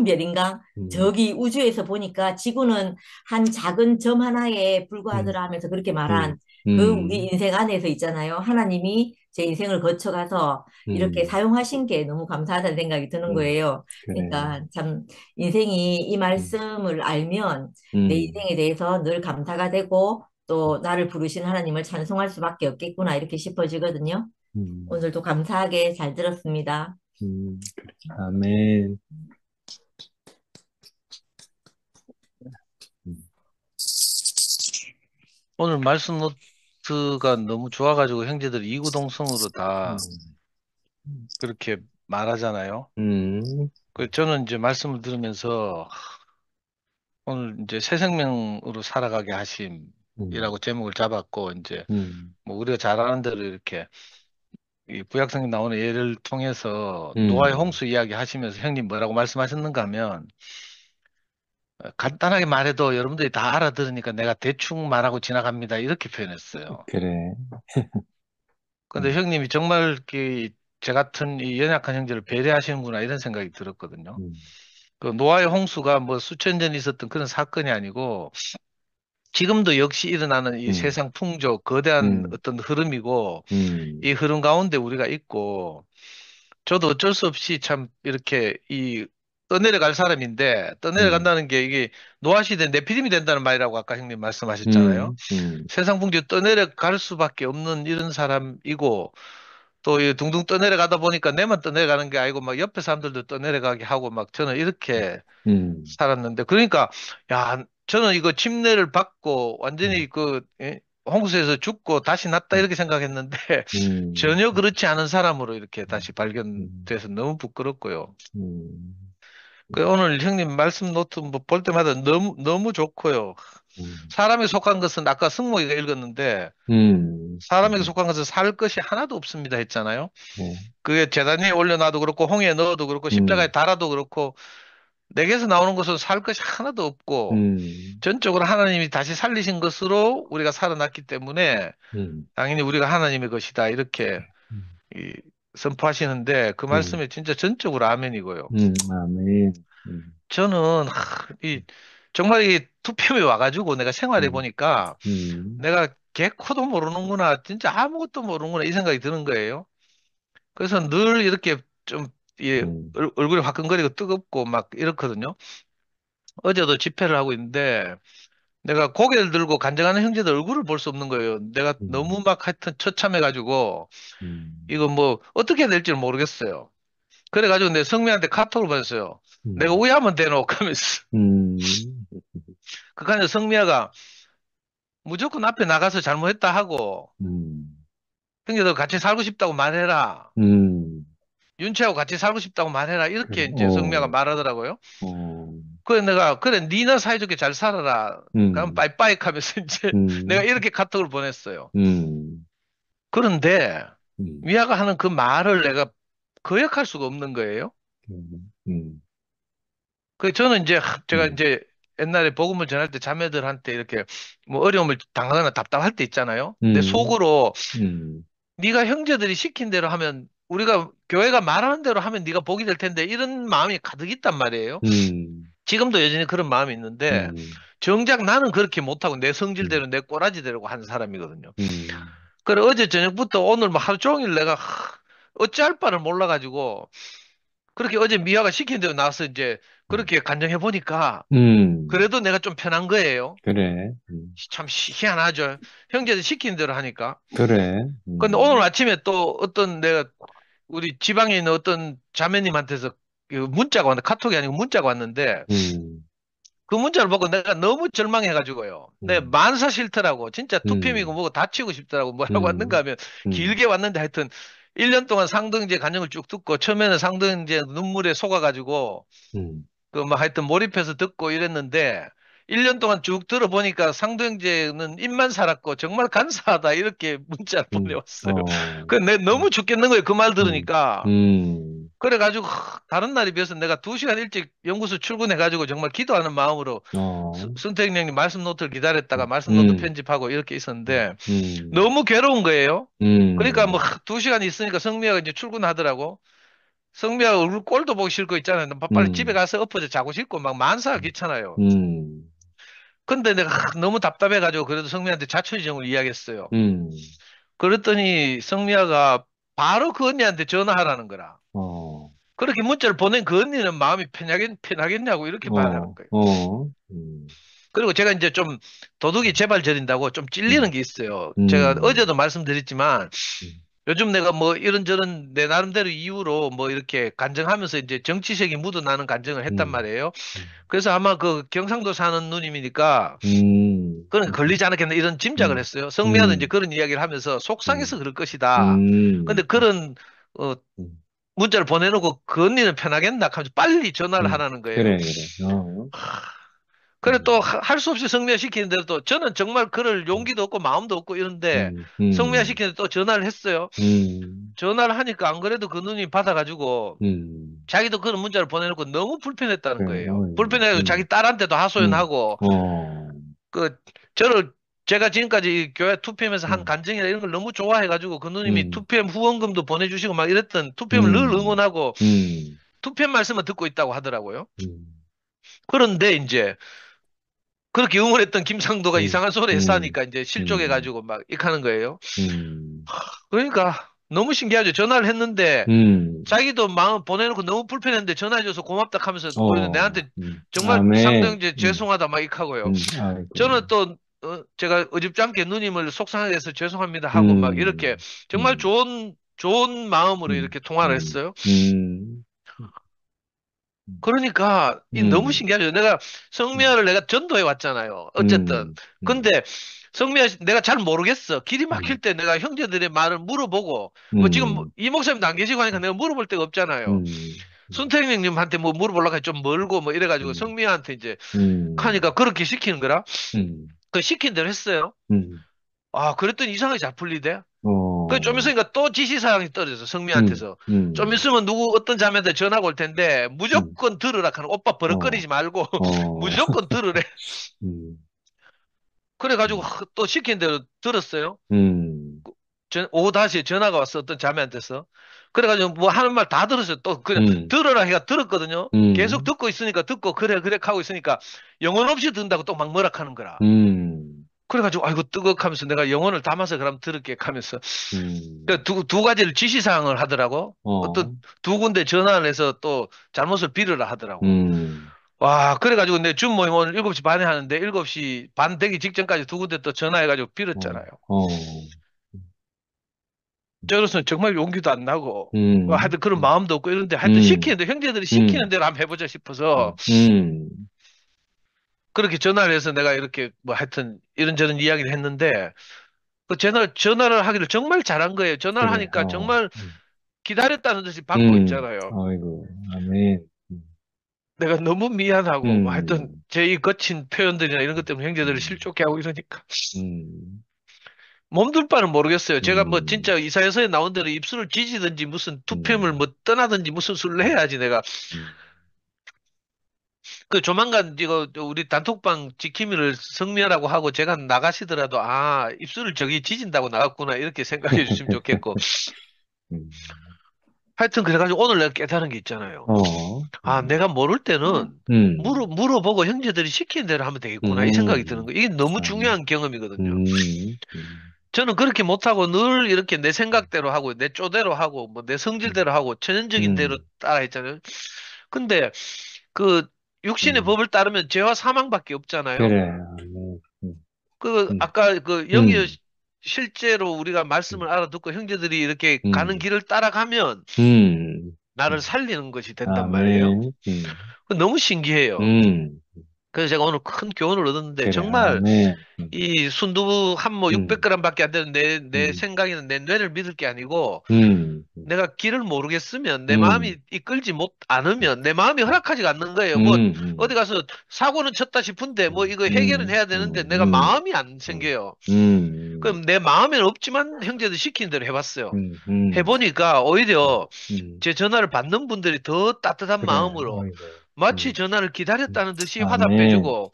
별인가? 저기 우주에서 보니까 지구는 한 작은 점 하나에 불과하더라 하면서 그렇게 말한 그 우리 인생 안에서 있잖아요. 하나님이 제 인생을 거쳐가서 이렇게 사용하신 게 너무 감사하다는 생각이 드는 거예요. 그래. 그러니까 참 인생이 이 말씀을 알면 내 인생에 대해서 늘 감사가 되고 또 나를 부르신 하나님을 찬송할 수밖에 없겠구나 이렇게 싶어지거든요. 오늘도 감사하게 잘 들었습니다. 그래. 아멘. 오늘 말씀 노트가 너무 좋아가지고 형제들이 이구동성으로 다 그렇게 말하잖아요. 저는 이제 말씀을 들으면서 오늘 이제 새 생명으로 살아가게 하심이라고 제목을 잡았고, 이제 뭐 우리가 잘 아는 대로 이렇게 이 구약성경 나오는 예를 통해서 노아의 홍수 이야기 하시면서 형님 뭐라고 말씀하셨는가 하면, 간단하게 말해도 여러분들이 다 알아들으니까 내가 대충 말하고 지나갑니다. 이렇게 표현했어요. 그래. 근데 형님이 정말 제 같은 이 연약한 형제를 배려하시는구나 이런 생각이 들었거든요. 그 노아의 홍수가 뭐 수천 년 있었던 그런 사건이 아니고 지금도 역시 일어나는 이 세상 풍조, 거대한 어떤 흐름이고 이 흐름 가운데 우리가 있고, 저도 어쩔 수 없이 참 이렇게 떠내려갈 사람인데, 떠내려간다는 게 이게 노아 시대 네피림이 된다는 말이라고 아까 형님 말씀하셨잖아요. 세상 풍조 떠내려갈 수밖에 없는 이런 사람이고, 또 이 둥둥 떠내려가다 보니까 내만 떠내려가는 게 아니고 막 옆에 사람들도 떠내려가게 하고 막 저는 이렇게 살았는데, 그러니까 야 저는 이거 침례를 받고 완전히 홍수에서 죽고 다시 났다 이렇게 생각했는데 전혀 그렇지 않은 사람으로 이렇게 다시 발견돼서 너무 부끄럽고요. 오늘 형님 말씀 노트 뭐 볼 때마다 너무 좋고요. 사람에 속한 것은 아까 승모이가 읽었는데 사람에게 속한 것은 살 것이 하나도 없습니다 했잖아요. 그게 제단 위에 올려놔도 그렇고 홍해에 넣어도 그렇고 십자가에 달아도 그렇고 내게서 나오는 것은 살 것이 하나도 없고 전적으로 하나님이 다시 살리신 것으로 우리가 살아났기 때문에 당연히 우리가 하나님의 것이다 이렇게 선포하시는데 그 말씀에 진짜 전적으로 아멘이고요. 아멘. 저는 정말 이 투표에 와가지고 내가 생활해 보니까 내가 개코도 모르는구나, 진짜 아무것도 모르는구나 이 생각이 드는 거예요. 그래서 늘 이렇게 좀 얼굴이 화끈거리고 뜨겁고 막 이렇거든요. 어제도 집회를 하고 있는데 내가 고개를 들고 간증하는 형제들 얼굴을 볼 수 없는 거예요. 내가 너무 막 하여튼 처참해가지고 이거 뭐 어떻게 해야 될지 모르겠어요. 그래가지고 내 성미한테 카톡을 보냈어요. 내가 우야만 대놓고 하면서. 그간에 성미야가 무조건 앞에 나가서 잘못했다 하고, 형제들 같이 살고 싶다고 말해라. 윤채하고 같이 살고 싶다고 말해라. 이렇게 이제 성미야가 말하더라고요. 그래 내가 그래 니나 사이좋게 잘 살아라. 그럼 빠이빠이 하면서 이제 내가 이렇게 카톡을 보냈어요. 그런데 미아가 하는 그 말을 내가 거역할 수가 없는 거예요. 그 저는 이제 제가 이제 옛날에 복음을 전할 때 자매들한테 이렇게 뭐 어려움을 당하거나 답답할 때 있잖아요. 근데 속으로 네가 형제들이 시킨 대로 하면 우리가 교회가 말하는 대로 하면 네가 복이 될 텐데 이런 마음이 가득 있단 말이에요. 지금도 여전히 그런 마음이 있는데 정작 나는 그렇게 못하고 내 성질대로 내 꼬라지대로 하는 사람이거든요. 그래 어제 저녁부터 오늘 막 하루 종일 내가 어찌할 바를 몰라가지고 그렇게 어제 미아가 시킨 대로 나와서 이제 그렇게 간증해 보니까 그래도 내가 좀 편한 거예요. 그래. 참 희한하죠. 형제들 시킨 대로 하니까. 그래. 근데 오늘 아침에 또 어떤 내가 우리 지방에 있는 어떤 자매님한테서 그 문자가 왔는데 카톡이 아니고 문자가 왔는데 그 문자를 보고 내가 너무 절망해가지고요. 내 만사 싫더라고. 진짜 투팸이고 뭐고 다치고 싶더라고. 뭐라고 왔는가 하면 길게 왔는데 하여튼 1년 동안 상등제 간증을 쭉 듣고 처음에는 상등제 눈물에 속아가지고 그 뭐 하여튼 몰입해서 듣고 이랬는데 1년 동안 쭉 들어보니까 상등제는 입만 살았고 정말 감사하다 이렇게 문자를 보내왔어요. 그래 내가 너무 죽겠는 거예요. 그 말 들으니까. 그래가지고 다른 날이 비해서 내가 2시간 일찍 연구소 출근해가지고 정말 기도하는 마음으로 승택 형님 말씀 노트를 기다렸다가 말씀 노트 편집하고 이렇게 있었는데 너무 괴로운 거예요. 그러니까 뭐 2시간 있으니까 성미아가 이제 출근하더라고. 성미아가 얼굴 꼴도 보기 싫고 있잖아요. 빨리 집에 가서 엎어져 자고 싶고 막 만사가 귀찮아요. 근데 내가 너무 답답해가지고 그래도 성미아한테 자초지종을 이야기했어요. 그랬더니 성미아가 바로 그 언니한테 전화하라는 거라. 그렇게 문자를 보낸 그 언니는 마음이 편하겠냐고 이렇게 말하는 거예요. 그리고 제가 이제 좀 도둑이 제발 저린다고 좀 찔리는 게 있어요. 제가 어제도 말씀드렸지만 요즘 내가 뭐 이런저런 내 나름대로 이유로 뭐 이렇게 간증하면서 이제 정치색이 묻어나는 간증을 했단 말이에요. 그래서 아마 그 경상도 사는 누님이니까 그런 걸리지 않았겠나 이런 짐작을 했어요. 성미아도 이제 그런 이야기를 하면서 속상해서 그럴 것이다. 근데 그런 문자를 보내놓고 그 언니는 편하겠나 하면서 빨리 전화를 하라는 거예요. 그래, 그래. 그래 또 할 수 없이 성미아 시키는 대로 또 저는 정말 그럴 용기도 없고 마음도 없고 이런데 성미아 시키는데 또 전화를 했어요. 전화를 하니까 안 그래도 그 누님이 받아가지고 자기도 그런 문자를 보내놓고 너무 불편했다는 거예요. 불편해가지고 자기 딸한테도 하소연하고 그 저를 제가 지금까지 교회 2PM에서 한 간증이나 이런 걸 너무 좋아해가지고 그 누님이 2PM 후원금도 보내주시고 막 이랬던 2PM을 늘 응원하고 2PM 말씀을 듣고 있다고 하더라고요. 그런데 이제 그렇게 응원했던 김상도가 이상한 소리 했으니까 이제 실족해가지고 막 이렇게 하는 거예요. 그러니까 너무 신기하죠. 전화를 했는데 자기도 마음 보내놓고 너무 불편했는데 전화해줘서 고맙다 하면서 내한테 정말 상등제 죄송하다 막 이렇게 하고요. 저는 또 제가 어줍잖게 누님을 속상하게 해서 죄송합니다 하고 막 이렇게 정말 좋은 마음으로 이렇게 통화를 했어요. 그러니까 너무 신기하죠. 내가 성미아를 내가 전도해 왔잖아요. 어쨌든. 근데 성미아 내가 잘 모르겠어. 길이 막힐 때 내가 형제들의 말을 물어보고 뭐 지금 이 목사님도 안 계시고 하니까 내가 물어볼 데가 없잖아요. 순택님한테 뭐 물어보려고 하니 좀 멀고 뭐 이래가지고 성미아한테 이제 하니까 그렇게 시키는 거라. 그 시킨 대로 했어요. 아, 그랬더니 이상하게 잘 풀리대. 그 좀 있으니까 또 지시사항이 떨어져서 성미한테서 좀 있으면 누구 어떤 자매한테 전화가 올 텐데 무조건 들으라 하는 오빠 버럭거리지 말고 무조건 들으래. 그래가지고 또 시킨 대로 들었어요. 오후 다시 전화가 왔어 어떤 자매한테서. 그래가지고 뭐 하는 말 다 들었어요. 또 그냥 들어라 해가 들었거든요. 계속 듣고 있으니까 듣고 그래 하고 있으니까 영혼 없이 듣는다고 또 막 뭐라 하는 거라. 그래가지고 아이고 뜨겁하면서 내가 영혼을 담아서 그럼 들을게 하면서 두 가지를 지시사항을 하더라고. 어떤 두 군데 전화를 해서 또 잘못을 빌으라 하더라고. 와 그래가지고 내 줌 모임 오늘 7시 반에 하는데 7시 반 되기 직전까지 두 군데 또 전화해가지고 빌었잖아요. 저로서는 정말 용기도 안 나고, 하여튼 그런 음, 마음도 없고 이런데, 하여튼 음, 형제들이 시키는 음, 대로 한번 해보자 싶어서, 음, 그렇게 전화를 해서 내가 이렇게 뭐 하여튼 이런저런 이야기를 했는데, 그 전화를 하기를 정말 잘한 거예요. 전화를 그래, 하니까 정말 기다렸다는 듯이 받고 있잖아요. 아이고, 아멘. 내가 너무 미안하고, 뭐 하여튼 음, 제 이 거친 표현들이나 이런 것 때문에 형제들을 실족해 하고 이러니까. 음, 몸둘 바는 모르겠어요. 제가 뭐 음, 진짜 이사회서에 나온 대로 입술을 지지든지 무슨 투표물 음, 뭐 떠나든지 무슨 수를 해야지 내가. 음, 그 조만간 이거 우리 단톡방 지킴이를 성명하라고 하고 제가 나가시더라도 아, 입술을 저기 지진다고 나갔구나 이렇게 생각해 주시면 좋겠고. 음, 하여튼 그래가지고 오늘 내가 깨달은 게 있잖아요. 어, 아, 내가 모를 때는 음, 물어보고 형제들이 시키는 대로 하면 되겠구나 이 생각이 드는 음, 거예요. 이게 너무 아멘. 중요한 경험이거든요. 음, 저는 그렇게 못하고 늘 이렇게 내 생각대로 하고 내 쪼대로 하고 뭐 내 성질대로 하고 천연적인 대로 음, 따라 했잖아요. 근데 그 육신의 음, 법을 따르면 죄와 사망밖에 없잖아요. 그래, 아멘. 그 음, 아까 그 여기 음, 실제로 우리가 음, 말씀을 알아듣고 형제들이 이렇게 가는 음, 길을 따라가면 음, 나를 살리는 것이 된단 말이에요. 아멘. 그 너무 신기해요. 음, 그래서 제가 오늘 큰 교훈을 얻었는데 그래, 정말 아멘. 이 순두부 한 모 음, 600g밖에 안 되는 내 음, 생각에는 내 뇌를 믿을 게 아니고 음, 내가 길을 모르겠으면 내 마음이 음, 이끌지 못 않으면 내 마음이 허락하지가 않는 거예요. 뭐 어디 음, 가서 사고는 쳤다 싶은데 뭐 이거 해결은 음, 해야 되는데 내가 마음이 안 음, 생겨요. 음, 그럼 내 마음에는 없지만 형제들 시키는 대로 해봤어요. 음, 음, 해보니까 오히려 음, 제 전화를 받는 분들이 더 따뜻한 그래, 마음으로 어이구, 마치 전화를 기다렸다는 듯이 아멘, 화답해주고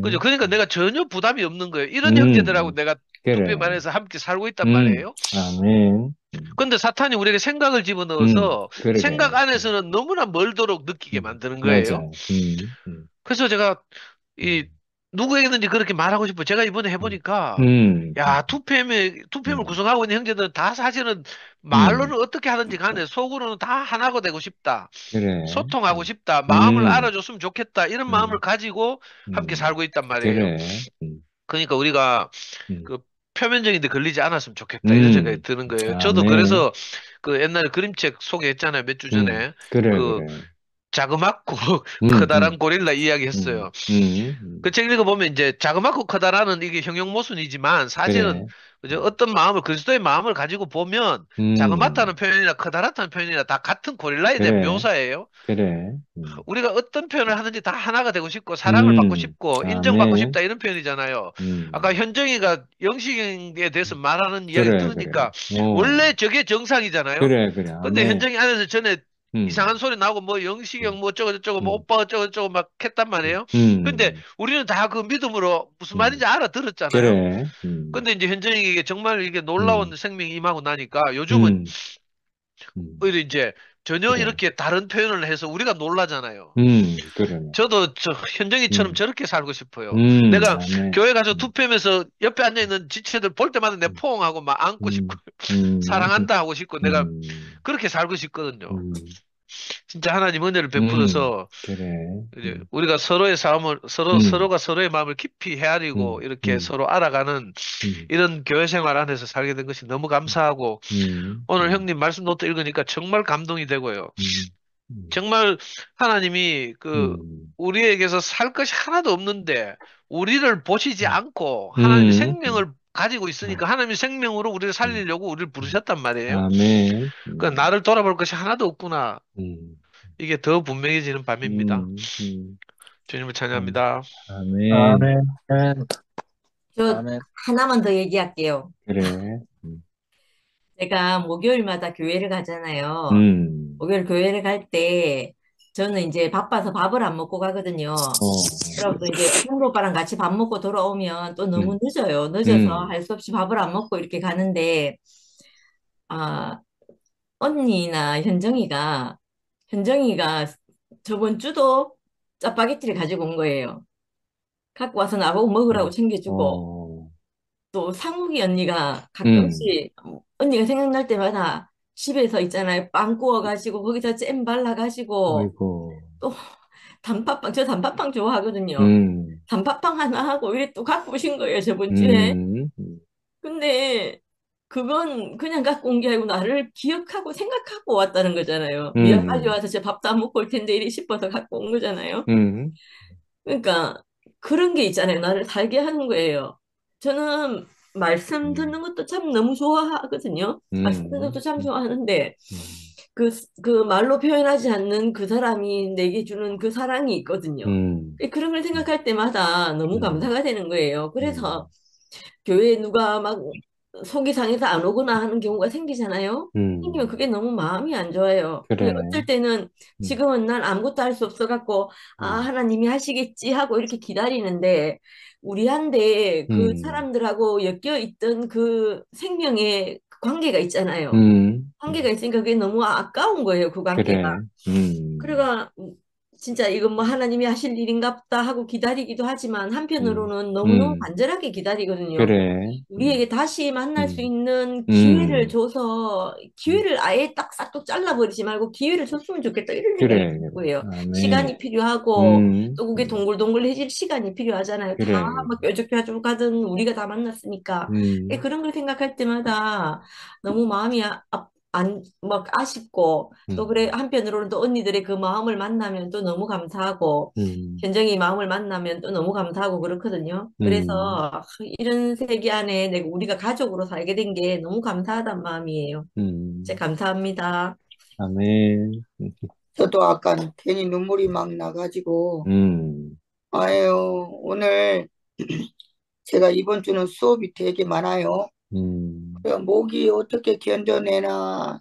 그죠? 아멘, 그러니까 내가 전혀 부담이 없는 거예요. 이런 형제들하고 음, 내가 두피 그래, 만에서 함께 살고 있단 말이에요. 아멘, 근데 사탄이 우리에게 생각을 집어넣어서 생각 그러게, 안에서는 너무나 멀도록 느끼게 만드는 맞아, 거예요. 그래서 제가 이 누구에게든지 그렇게 말하고 싶어요. 제가 이번에 해보니까 야, 투팸을 음, 구성하고 있는 형제들은 다 사실은 음, 말로는 어떻게 하든지 간에 속으로는 다 하나가 되고 싶다. 그래, 소통하고 싶다. 마음을 음, 알아줬으면 좋겠다. 이런 마음을 음, 가지고 함께 음, 살고 있단 말이에요. 그래, 그러니까 우리가 음, 그 표면적인 데 걸리지 않았으면 좋겠다. 이런 생각이 음, 드는 거예요. 저도 아멘, 그래서 그 옛날에 그림책 소개했잖아요. 몇 주 전에. 그래, 그 그래, 자그맣고 음, 커다란 음, 고릴라 이야기 했어요. 그 책 읽어보면 이제 자그맣고 커다라는 이게 형용 모순이지만 사실은 그래, 그죠? 어떤 마음을 그리스도의 마음을 가지고 보면 자그맣다는 음, 표현이나 커다랗다는 표현이나 다 같은 고릴라에 대한 그래, 묘사예요. 그래, 우리가 어떤 표현을 하든지 다 하나가 되고 싶고 사랑을 받고 싶고 인정받고 아멘, 싶다 이런 표현이잖아요. 아까 현정이가 영식에 대해서 말하는 이야기를 그래, 그래, 들으니까 원래 저게 정상이잖아요. 그래, 그래, 근데 아멘, 현정이 안에서 전에 음, 이상한 소리 나오고 뭐 영식형 뭐 어쩌고 저쩌고 뭐 음, 오빠 어쩌고 저쩌고 막 했단 말이에요. 근데 음, 우리는 다 그 믿음으로 무슨 말인지 음, 알아들었잖아요. 그래, 근데 이제 현정이에게 정말 이게 놀라운 음, 생명이 임하고 나니까 요즘은 음, 오히려 이제 전혀 그래, 이렇게 다른 표현을 해서 우리가 놀라잖아요. 그러네, 저도 현정이처럼 음, 저렇게 살고 싶어요. 내가 아멘, 교회 가서 투표하면서 옆에 앉아 있는 지체들 볼 때마다 내 포옹하고 막 안고 싶고 음, 사랑한다 하고 싶고 내가 그렇게 살고 싶거든요. 진짜 하나님 은혜를 베풀어서 그래, 이제 우리가 서로의 싸움을 서로가 서로의 마음을 깊이 헤아리고 이렇게 서로 알아가는 이런 교회 생활 안에서 살게 된 것이 너무 감사하고 오늘 형님 말씀 노트 읽으니까 정말 감동이 되고요. 정말 하나님이 그 우리에게서 살 것이 하나도 없는데 우리를 보시지 않고 하나님이 생명을 가지고 있으니까 하나님이 생명으로 우리를 살리려고 우리를 부르셨단 말이에요. 아멘, 그 나를 돌아볼 것이 하나도 없구나. 음, 이게 더 분명해지는 밤입니다. 음, 음, 주님을 찬양합니다. 아멘, 아멘. 저 아멘. 하나만 더 얘기할게요. 그래, 제가 목요일마다 교회를 가잖아요. 음, 목요일 교회를 갈 때 저는 이제 바빠서 밥을 안 먹고 가거든요. 그래서 이제 형부 오빠랑 같이 밥 먹고 돌아오면 또 너무 늦어요. 늦어서 할 수 없이 밥을 안 먹고 이렇게 가는데 아 언니나 현정이가 저번 주도 짜파게티를 가지고 온 거예요. 갖고 와서 나보고 먹으라고 챙겨주고 어, 또 상욱이 언니가 음, 가끔씩 언니가 생각날 때마다 집에서 있잖아요. 빵 구워가지고 거기다 잼 발라가지고 아이고, 또 저 단팥빵 좋아하거든요. 단팥빵 하나 하고 이래 또 갖고 오신 거예요, 저번 주에. 음, 근데 그건 그냥 갖고 온 게 아니고 나를 기억하고 생각하고 왔다는 거잖아요. 미안, 빨리 와서 제 밥도 안 먹고 올 텐데 이리 싶어서 갖고 온 거잖아요. 그러니까 그런 게 있잖아요. 나를 살게 하는 거예요. 저는 말씀 듣는 것도 참 너무 좋아하거든요. 말씀 듣는 것도 참 좋아하는데 그 말로 표현하지 않는 그 사람이 내게 주는 그 사랑이 있거든요. 그런 걸 생각할 때마다 너무 감사가 되는 거예요. 그래서 교회에 누가 막 속이 상해서 안 오거나 하는 경우가 생기잖아요. 생기면 그게 너무 마음이 안 좋아요. 그래. 어쩔 때는 지금은 난 아무것도 할 수 없어갖고 하나님이 하시겠지 하고 이렇게 기다리는데 우리한테 그 사람들하고 엮여 있던 그 생명의 관계가 있잖아요. 관계가 있으니까 그게 너무 아까운 거예요, 그 관계가. 그래가 진짜 이건 뭐 하나님이 하실 일인가 보다 하고 기다리기도 하지만 한편으로는 너무너무 간절하게 기다리거든요. 그래. 우리에게 다시 만날 수 있는 기회를 줘서 기회를 아예 딱 싹둑 잘라버리지 말고 기회를 줬으면 좋겠다 이런 생각이 그래. 드는 거예요. 아멘. 시간이 필요하고 음, 또 그게 동글동글해질 시간이 필요하잖아요. 그래. 다 막 뾰족뾰족 하던 우리가 다 만났으니까 그런 걸 생각할 때마다 너무 마음이 막 아쉽고 또 그래 한편으로는 또 언니들의 그 마음을 만나면 또 너무 감사하고 현정이 마음을 만나면 또 너무 감사하고 그렇거든요. 그래서 이런 세계 안에 내가 우리가 가족으로 살게 된 게 너무 감사하단 마음이에요. 진짜 감사합니다. 아멘. 저도 아까 괜히 눈물이 막 나가지고 아유 오늘 제가 이번 주는 수업이 되게 많아요. 그래서 목이 어떻게 견뎌내나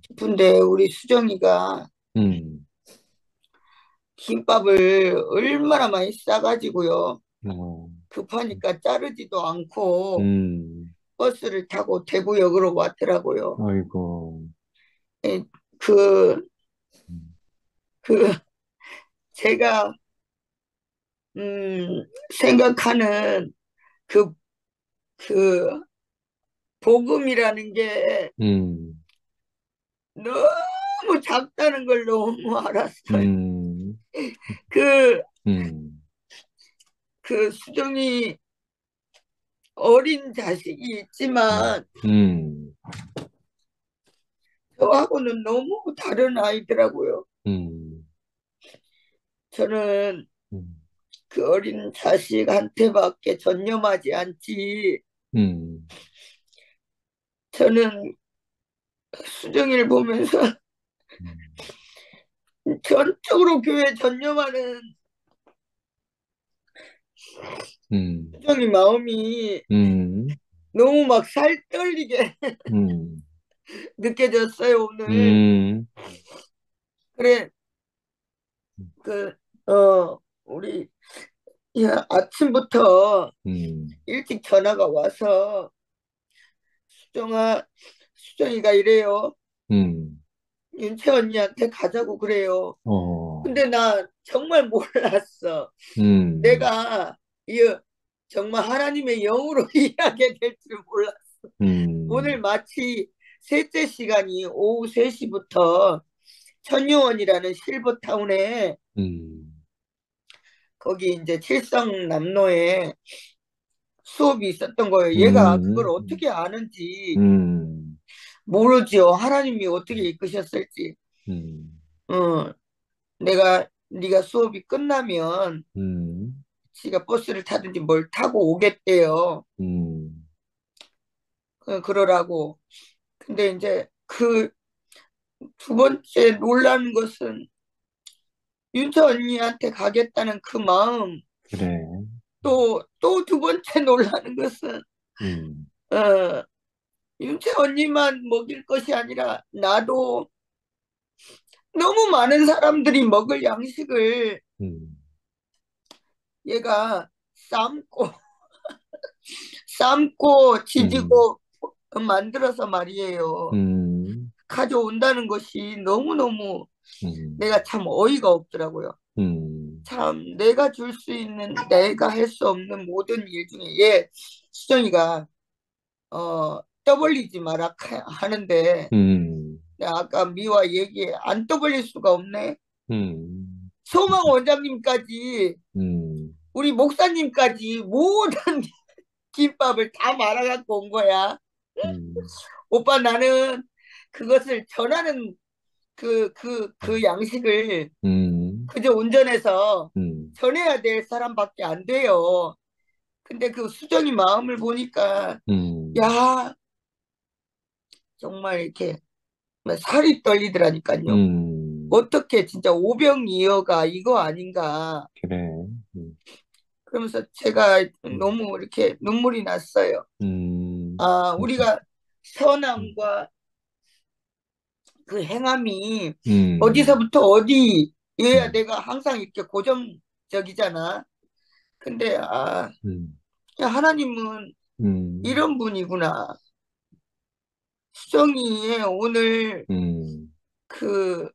싶은데 우리 수정이가 김밥을 얼마나 많이 싸가지고요. 급하니까 자르지도 않고 버스를 타고 대구역으로 왔더라고요. 아이고. 에, 그, 그, 제가, 생각하는 그, 그, 복음이라는 게 너무 작다는 걸 너무 알았어요. 그, 그 수정이 어린 자식이 있지만, 저하고는 너무 다른 아이더라고요. 저는 그 어린 자식한테밖에 전념하지 않지. 저는 수정이를 보면서 전적으로 교회에 전념하는 수정이 마음이 너무 막 살 떨리게 느껴졌어요, 오늘. 그래, 우리, 야, 아침부터 일찍 전화가 와서, 수정이가 이래요. 윤채 언니한테 가자고 그래요. 근데 나 정말 몰랐어. 내가, 정말 하나님의 영으로 일하게 될 줄 몰랐어. 오늘 마치 셋째 시간이 오후 3시부터 천유원이라는 실버타운에 거기 이제 칠성남로에 수업이 있었던 거예요. 얘가 그걸 어떻게 아는지 모르죠. 하나님이 어떻게 이끄셨을지. 네가 수업이 끝나면 지가 버스를 타든지 뭘 타고 오겠대요. 그러라고. 근데 이제 그 두 번째 놀라는 것은 윤서 언니한테 가겠다는 그 마음. 그래. 또 두 번째 놀라는 것은 윤채 언니만 먹일 것이 아니라 나도 너무 많은 사람들이 먹을 양식을 얘가 삶고 지지고 만들어서 말이에요. 가져온다는 것이 너무너무 내가 참 어이가 없더라고요. 참 내가 줄 수 있는 내가 할 수 없는 모든 일 중에 얘 수정이가 떠벌리지 마라 하는데 내가 아까 미화 얘기에 안 떠벌릴 수가 없네. 소망 원장님까지 우리 목사님까지 모든 김밥을 다 말아갖고 온 거야. 오빠 나는 그것을 전하는 그 양식을 그저 운전해서 전해야 될 사람밖에 안 돼요. 근데 그 수정이 마음을 보니까 야 정말 이렇게 살이 떨리더라니까요. 어떻게 진짜 오병이어가 이거 아닌가. 그래. 그러면서 제가 너무 이렇게 눈물이 났어요. 아, 우리가 선함과 그 행함이 어디서부터 어디여야 내가 항상 이렇게 고정적이잖아. 근데 야, 하나님은 이런 분이구나. 수정이의 오늘 그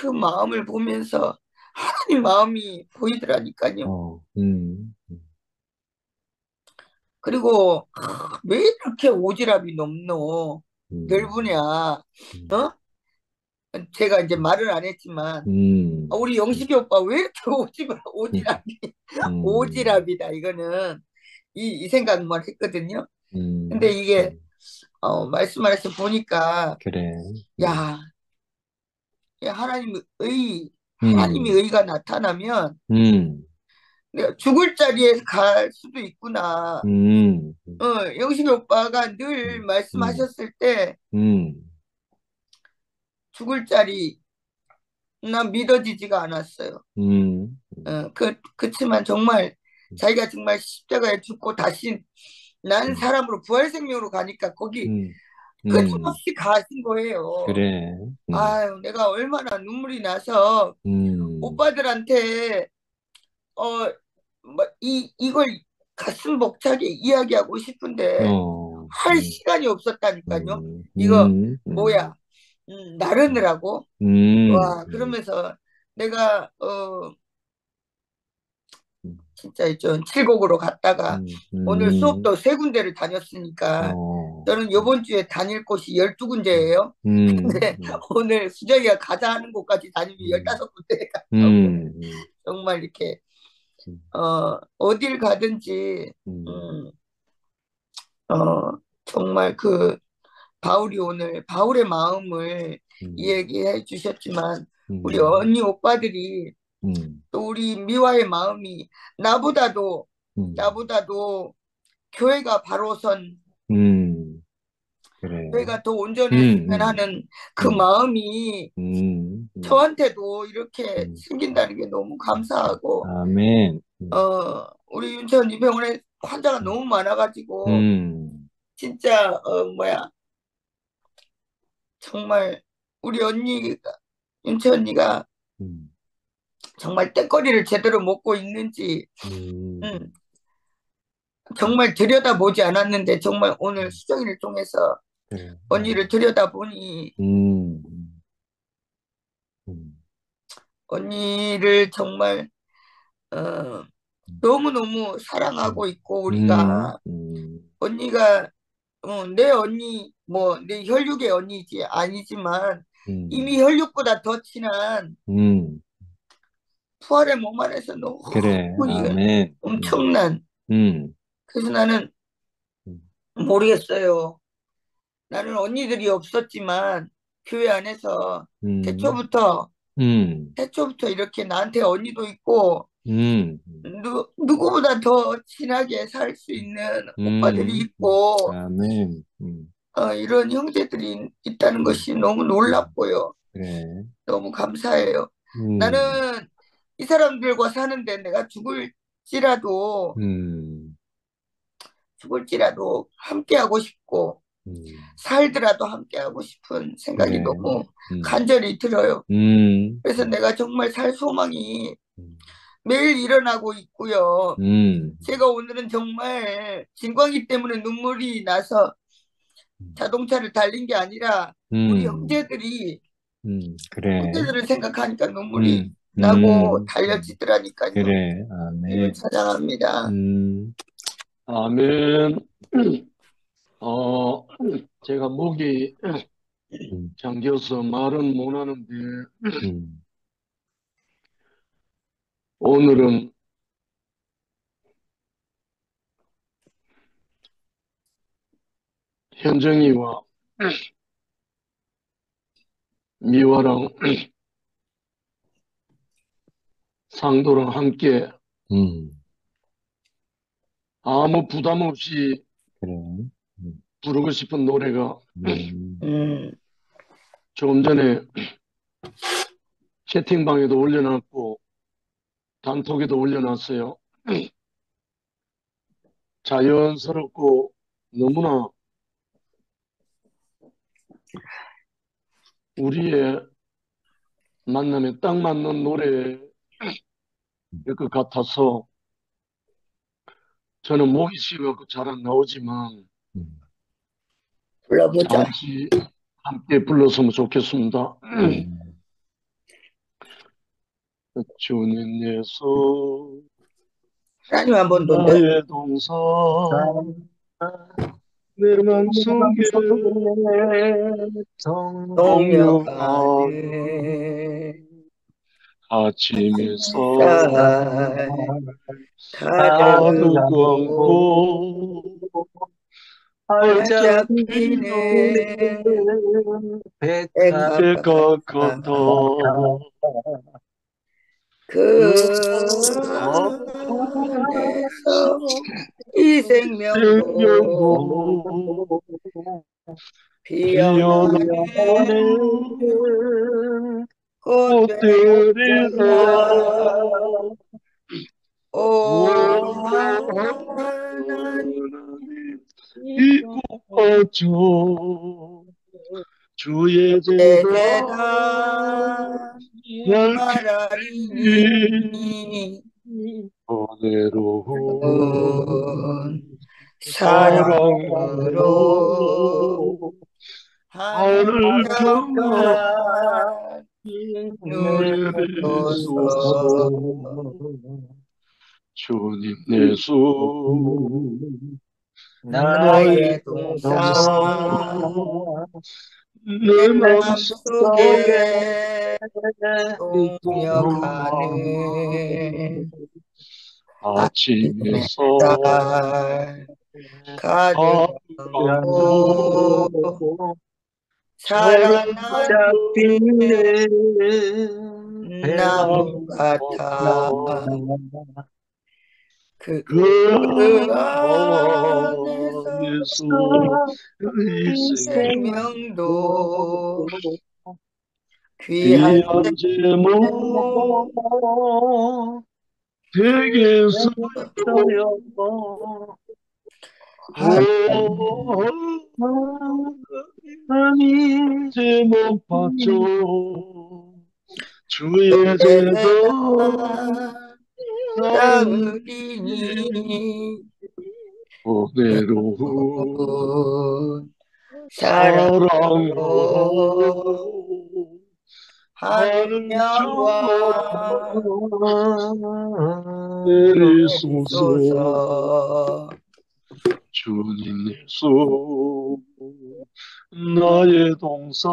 마음을 보면서 하나님 마음이 보이더라니까요. 그리고 왜 이렇게 오지랖이 높노? 넓으냐? 어? 제가 이제 말을 안 했지만 우리 영식이 오빠 왜 이렇게 오지랖이다. 이거는 이 생각만 했거든요. 근데 이게 말씀하셔서 보니까 그래. 야 하나님의 의가 나타나면 내가 죽을 자리에 갈 수도 있구나. 영식이 오빠가 늘 말씀하셨을 때 죽을 자리 난 믿어지지가 않았어요. 그렇지만 정말 자기가 정말 십자가에 죽고 다시 난 사람으로 부활 생명으로 가니까 거기 끊임없이 가신 거예요. 그래. 아유, 내가 얼마나 눈물이 나서 오빠들한테 이걸 가슴 벅차게 이야기하고 싶은데 할 시간이 없었다니까요. 이거 뭐야 나르느라고. 와, 그러면서 내가 진짜 좀 칠곡으로 갔다가 오늘 수업도 3군데를 다녔으니까 저는 이번 주에 다닐 곳이 12군데예요. 근데 오늘 수정이가 가자 하는 곳까지 다니면 15군데에 갔다고. 정말 이렇게 어딜 가든지 정말 그 바울이 오늘 바울의 마음을 이야기해 주셨지만 우리 언니 오빠들이 또 우리 미화의 마음이 나보다도 교회가 바로선 그래. 교회가 더 온전했으면 하는 그 마음이 저한테도 이렇게 생긴다는 게 너무 감사하고 아멘. 우리 윤천 이병원에 환자가 너무 많아가지고 진짜 정말 우리 언니가 윤채 언니가 정말 땡거리를 제대로 먹고 있는지 정말 들여다보지 않았는데 정말 오늘 수정이를 통해서 언니를 들여다보니 언니를 정말 너무너무 사랑하고 있고 우리가 언니가 내 언니 내 혈육의 언니지 아니지만 이미 혈육보다 더 친한 부활의 몸 안에서 너무 그래. 아멘. 엄청난 그래서 나는 모르겠어요. 나는 언니들이 없었지만 교회 안에서 태초부터 이렇게 나한테 언니도 있고 누구보다 더 친하게 살 수 있는 오빠들이 있고 아멘. 이런 형제들이 있다는 것이 너무 놀랍고요. 그래. 너무 감사해요. 나는 이 사람들과 사는데 내가 죽을지라도 함께하고 싶고 살더라도 함께하고 싶은 생각이 그래. 너무 간절히 들어요. 그래서 내가 정말 살 소망이 매일 일어나고 있고요. 제가 오늘은 정말 진광이 때문에 눈물이 나서 자동차를 달린 게 아니라 우리 형제들이 그래. 형제들을 생각하니까 눈물이 나고 달려지더라니까요. 그래. 아멘. 찬양합니다. 아멘. 제가 목이 잠겨서 말은 못하는데 오늘은 현정이와 미화랑 상도랑 함께 아무 부담 없이 그래. 부르고 싶은 노래가 음, 조금 전에 채팅방에도 올려놨고 단톡에도 올려놨어요. 자연스럽고 너무나 우리의 만남에 딱 맞는 노래일 것 같아서 저는 목이 쉬어갖고 잘 안 나오지만 불러보자. 잠시 함께 불렀으면 좋겠습니다. 주님 예수 하나님 한번 돈대. 나의 동산 내 맘속에 동역하네 아침에서 가득 얹고 활짝 피는 피네 백합 배가 걷다 그 안에서 이 생명도 생명도 피어나네 피어나네 꽃되리라 꽃들이라 오 오 하나님 하나님 이곳 주의 내 제단 재단 밝히니 말하리니 은혜로운 사랑으로 사랑으로 하늘 평안 하늘평안 누리소서 내리소서 주님 예수 나의 나의 동산 동산 내 내 맘속에 맘속에 동역하네 동역하네 아침에 아침에서 햇살 가득 가득 안고 안고 살아나는 잡히는 나무 나무 같아 같아 그 그 안에서 안에서 이 생명도 귀한 귀한 제목 제목 되게 써요 하나님 제목 받죠 주의 제단 땅이니 은혜로운 사랑으로 사랑으로 하늘 하늘 평화 평안 내리소서 내리소서 주님 예수 나의 동산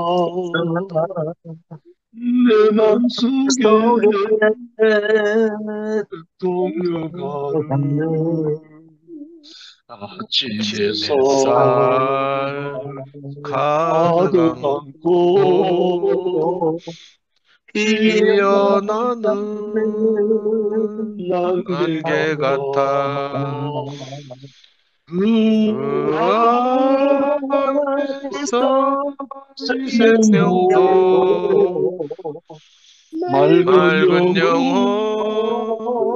내 맘속에 동역하는 아침에서 햇살 가득 가득 안고 안고 피어나는 난게 안개 같아 같아 그 그 안에서 안에서 이 생명도 생명도 맑은 맑은 영혼 영혼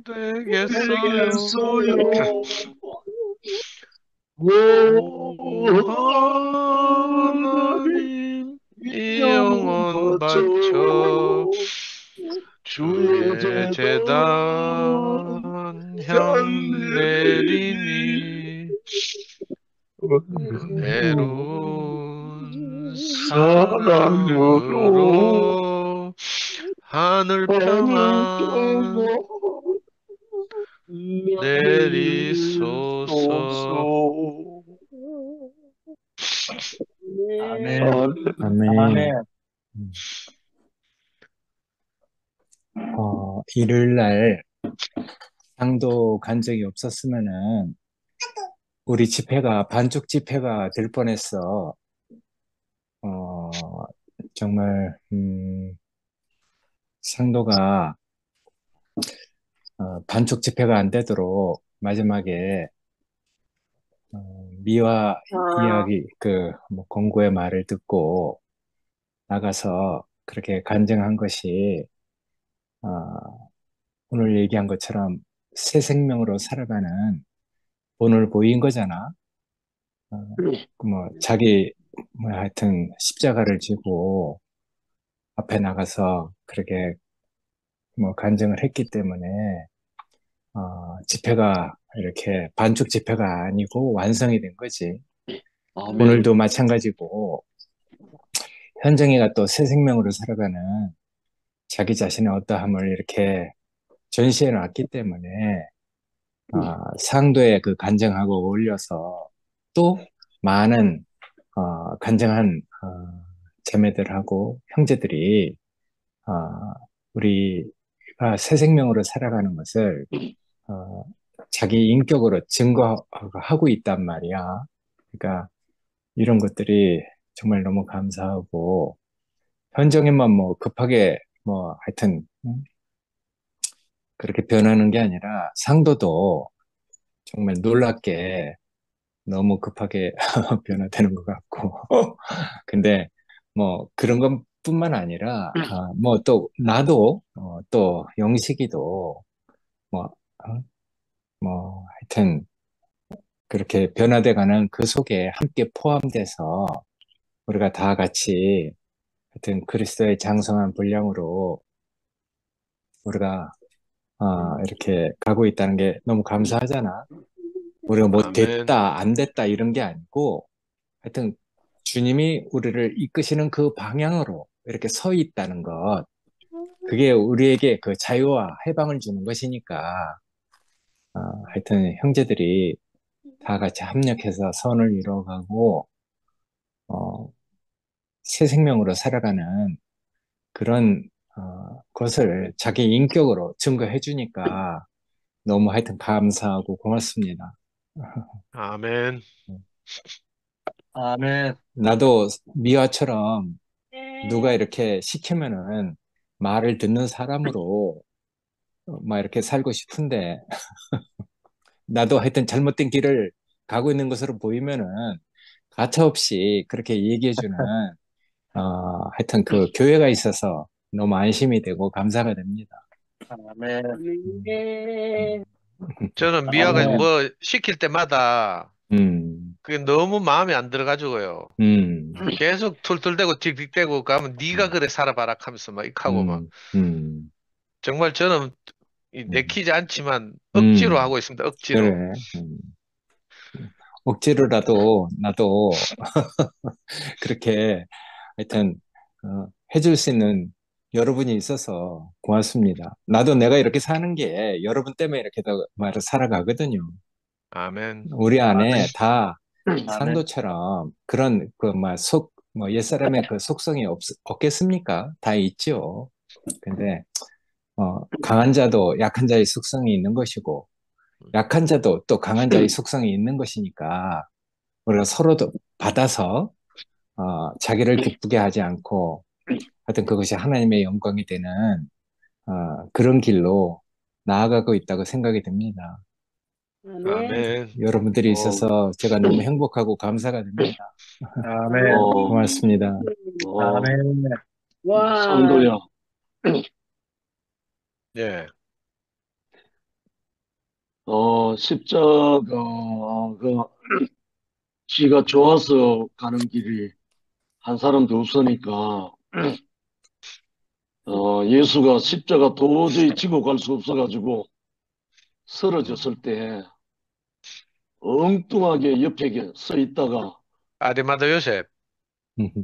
되겠어요. 되겠어요 오 오 하나님 하나님 이 영혼 영혼 바쳐 바쳐 주의 주의 제단 제단 향 향내리니 내리니 은혜로운 사랑으로 사랑으로 하늘 하늘 평안 평안 내리소서. 내리소서 아멘. 아멘. 아멘. 일요일 날 상도 간 적이 없었으면은 우리 집회가 반쪽 집회가 될 뻔했어. 어, 정말, 상도가 반쪽 집회가 안 되도록 마지막에 미화 아, 이야기, 뭐, 공고의 말을 듣고 나가서 그렇게 간증한 것이, 어, 오늘 얘기한 것처럼 새 생명으로 살아가는 본을 보인 거잖아. 뭐, 자기, 뭐, 하여튼, 십자가를 지고 앞에 나가서 그렇게 뭐, 간증을 했기 때문에, 집회가 이렇게 반쪽 집회가 아니고 완성이 된 거지. 아멘. 오늘도 마찬가지고, 현정이가 또 새 생명으로 살아가는 자기 자신의 어떠함을 이렇게 전시해 놨기 때문에, 상도에 그 간증하고 어울려서 또 많은, 간증한, 자매들하고 형제들이, 어, 우리가 새 생명으로 살아가는 것을, 어, 자기 인격으로 증거하고 있단 말이야. 그러니까 이런 것들이 정말 너무 감사하고, 현정에만 뭐 급하게 뭐 하여튼 그렇게 변하는 게 아니라 상도도 정말 놀랍게 너무 급하게 변화되는 것 같고. 근데 뭐 그런 것뿐만 아니라 뭐 또 나도 또 영식이도 뭐, 하여튼 그렇게 변화돼가는 그 속에 함께 포함돼서 우리가 다 같이 하여튼 그리스도의 장성한 분량으로 우리가 이렇게 가고 있다는 게 너무 감사하잖아. 우리가 뭐 아멘. 됐다, 안 됐다 이런 게 아니고 하여튼 주님이 우리를 이끄시는 그 방향으로 이렇게 서 있다는 것, 그게 우리에게 그 자유와 해방을 주는 것이니까 하여튼 형제들이 다 같이 합력해서 선을 이뤄가고 새 생명으로 살아가는 그런 것을 자기 인격으로 증거해 주니까 너무 하여튼 감사하고 고맙습니다. 아멘. 아멘. 나도 미화처럼 누가 이렇게 시키면은 말을 듣는 사람으로 막 이렇게 살고 싶은데 나도 하여튼 잘못된 길을 가고 있는 것으로 보이면은 가차없이 그렇게 얘기해주는 하여튼 그 교회가 있어서 너무 안심이 되고 감사가 됩니다. 아멘. 아멘. 저는 미아가 아멘. 뭐 시킬 때마다 그게 너무 마음에 안 들어가지고요. 계속 툴툴대고 틱틱대고 가면 네가 그래 살아봐라 하면서 막 하고 막 정말 저는 내키지 않지만 억지로 하고 있습니다. 억지로. 그래. 억지로라도 나도 그렇게 하여튼 해줄 수 있는 여러분이 있어서 고맙습니다. 나도 내가 이렇게 사는 게 여러분 때문에 이렇게 더 말을 살아가거든요. 아멘. 우리 안에 아멘. 다 아멘. 상도처럼 그런 뭐 옛사람의 그 속성이 없겠습니까? 다 있죠. 근데 강한 자도 약한 자의 속성이 있는 것이고 약한 자도 또 강한 자의 속성이 있는 것이니까 우리가 서로도 받아서 자기를 기쁘게 하지 않고 하여튼 그것이 하나님의 영광이 되는 그런 길로 나아가고 있다고 생각이 듭니다. 아멘. 아멘. 여러분들이 있어서 제가 너무 행복하고 감사가 됩니다. 아멘. 고맙습니다. 아멘. 와, 상도야. 예. 십자가, 지가 좋아서 가는 길이 한 사람도 없으니까, 예수가 십자가 도저히 지고 갈 수 없어가지고 쓰러졌을 때 엉뚱하게 옆에 서 있다가, 아리마다 요셉.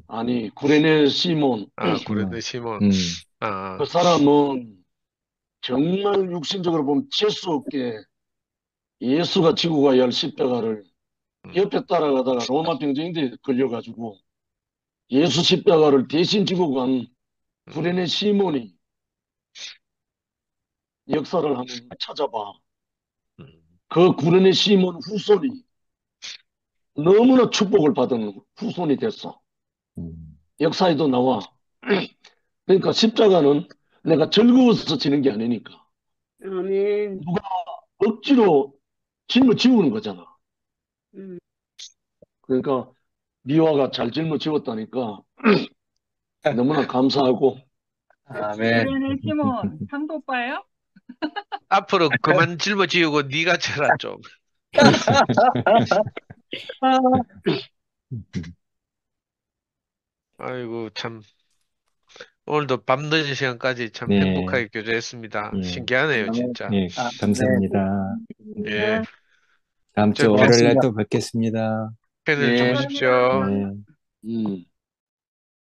아니, 구레네 시몬, 구레네 시몬. 그 사람은 정말 육신적으로 보면 재수 없게 예수가 지고 가야 할 십자가를 옆에 따라가다가 로마 병정인데 걸려가지고 예수 십자가를 대신 지고 간 구레네 시몬이 역사를 한번 찾아봐. 그 구레네 시몬 후손이 너무나 축복을 받은 후손이 됐어. 역사에도 나와. 그러니까 십자가는 내가 즐거워서 지는 게 아니니까. 아멘. 누가 억지로 짊어지우는 거잖아. 음. 그러니까 미화가 잘 짊어지웠다니까 너무나 감사하고. 아멘. 주변의 시몬, 상도 오빠예요? 앞으로 그만 짊어지우고 네가 쳐라 좀. 아이고 참 오늘도 밤늦은 시간까지 참 네. 행복하게 교제했습니다. 예. 신기하네요 진짜. 예, 감사합니다. 예. 다음 주 저 월요일에 고맙습니다. 또 뵙겠습니다. 팬을 예. 주무십시오. 네.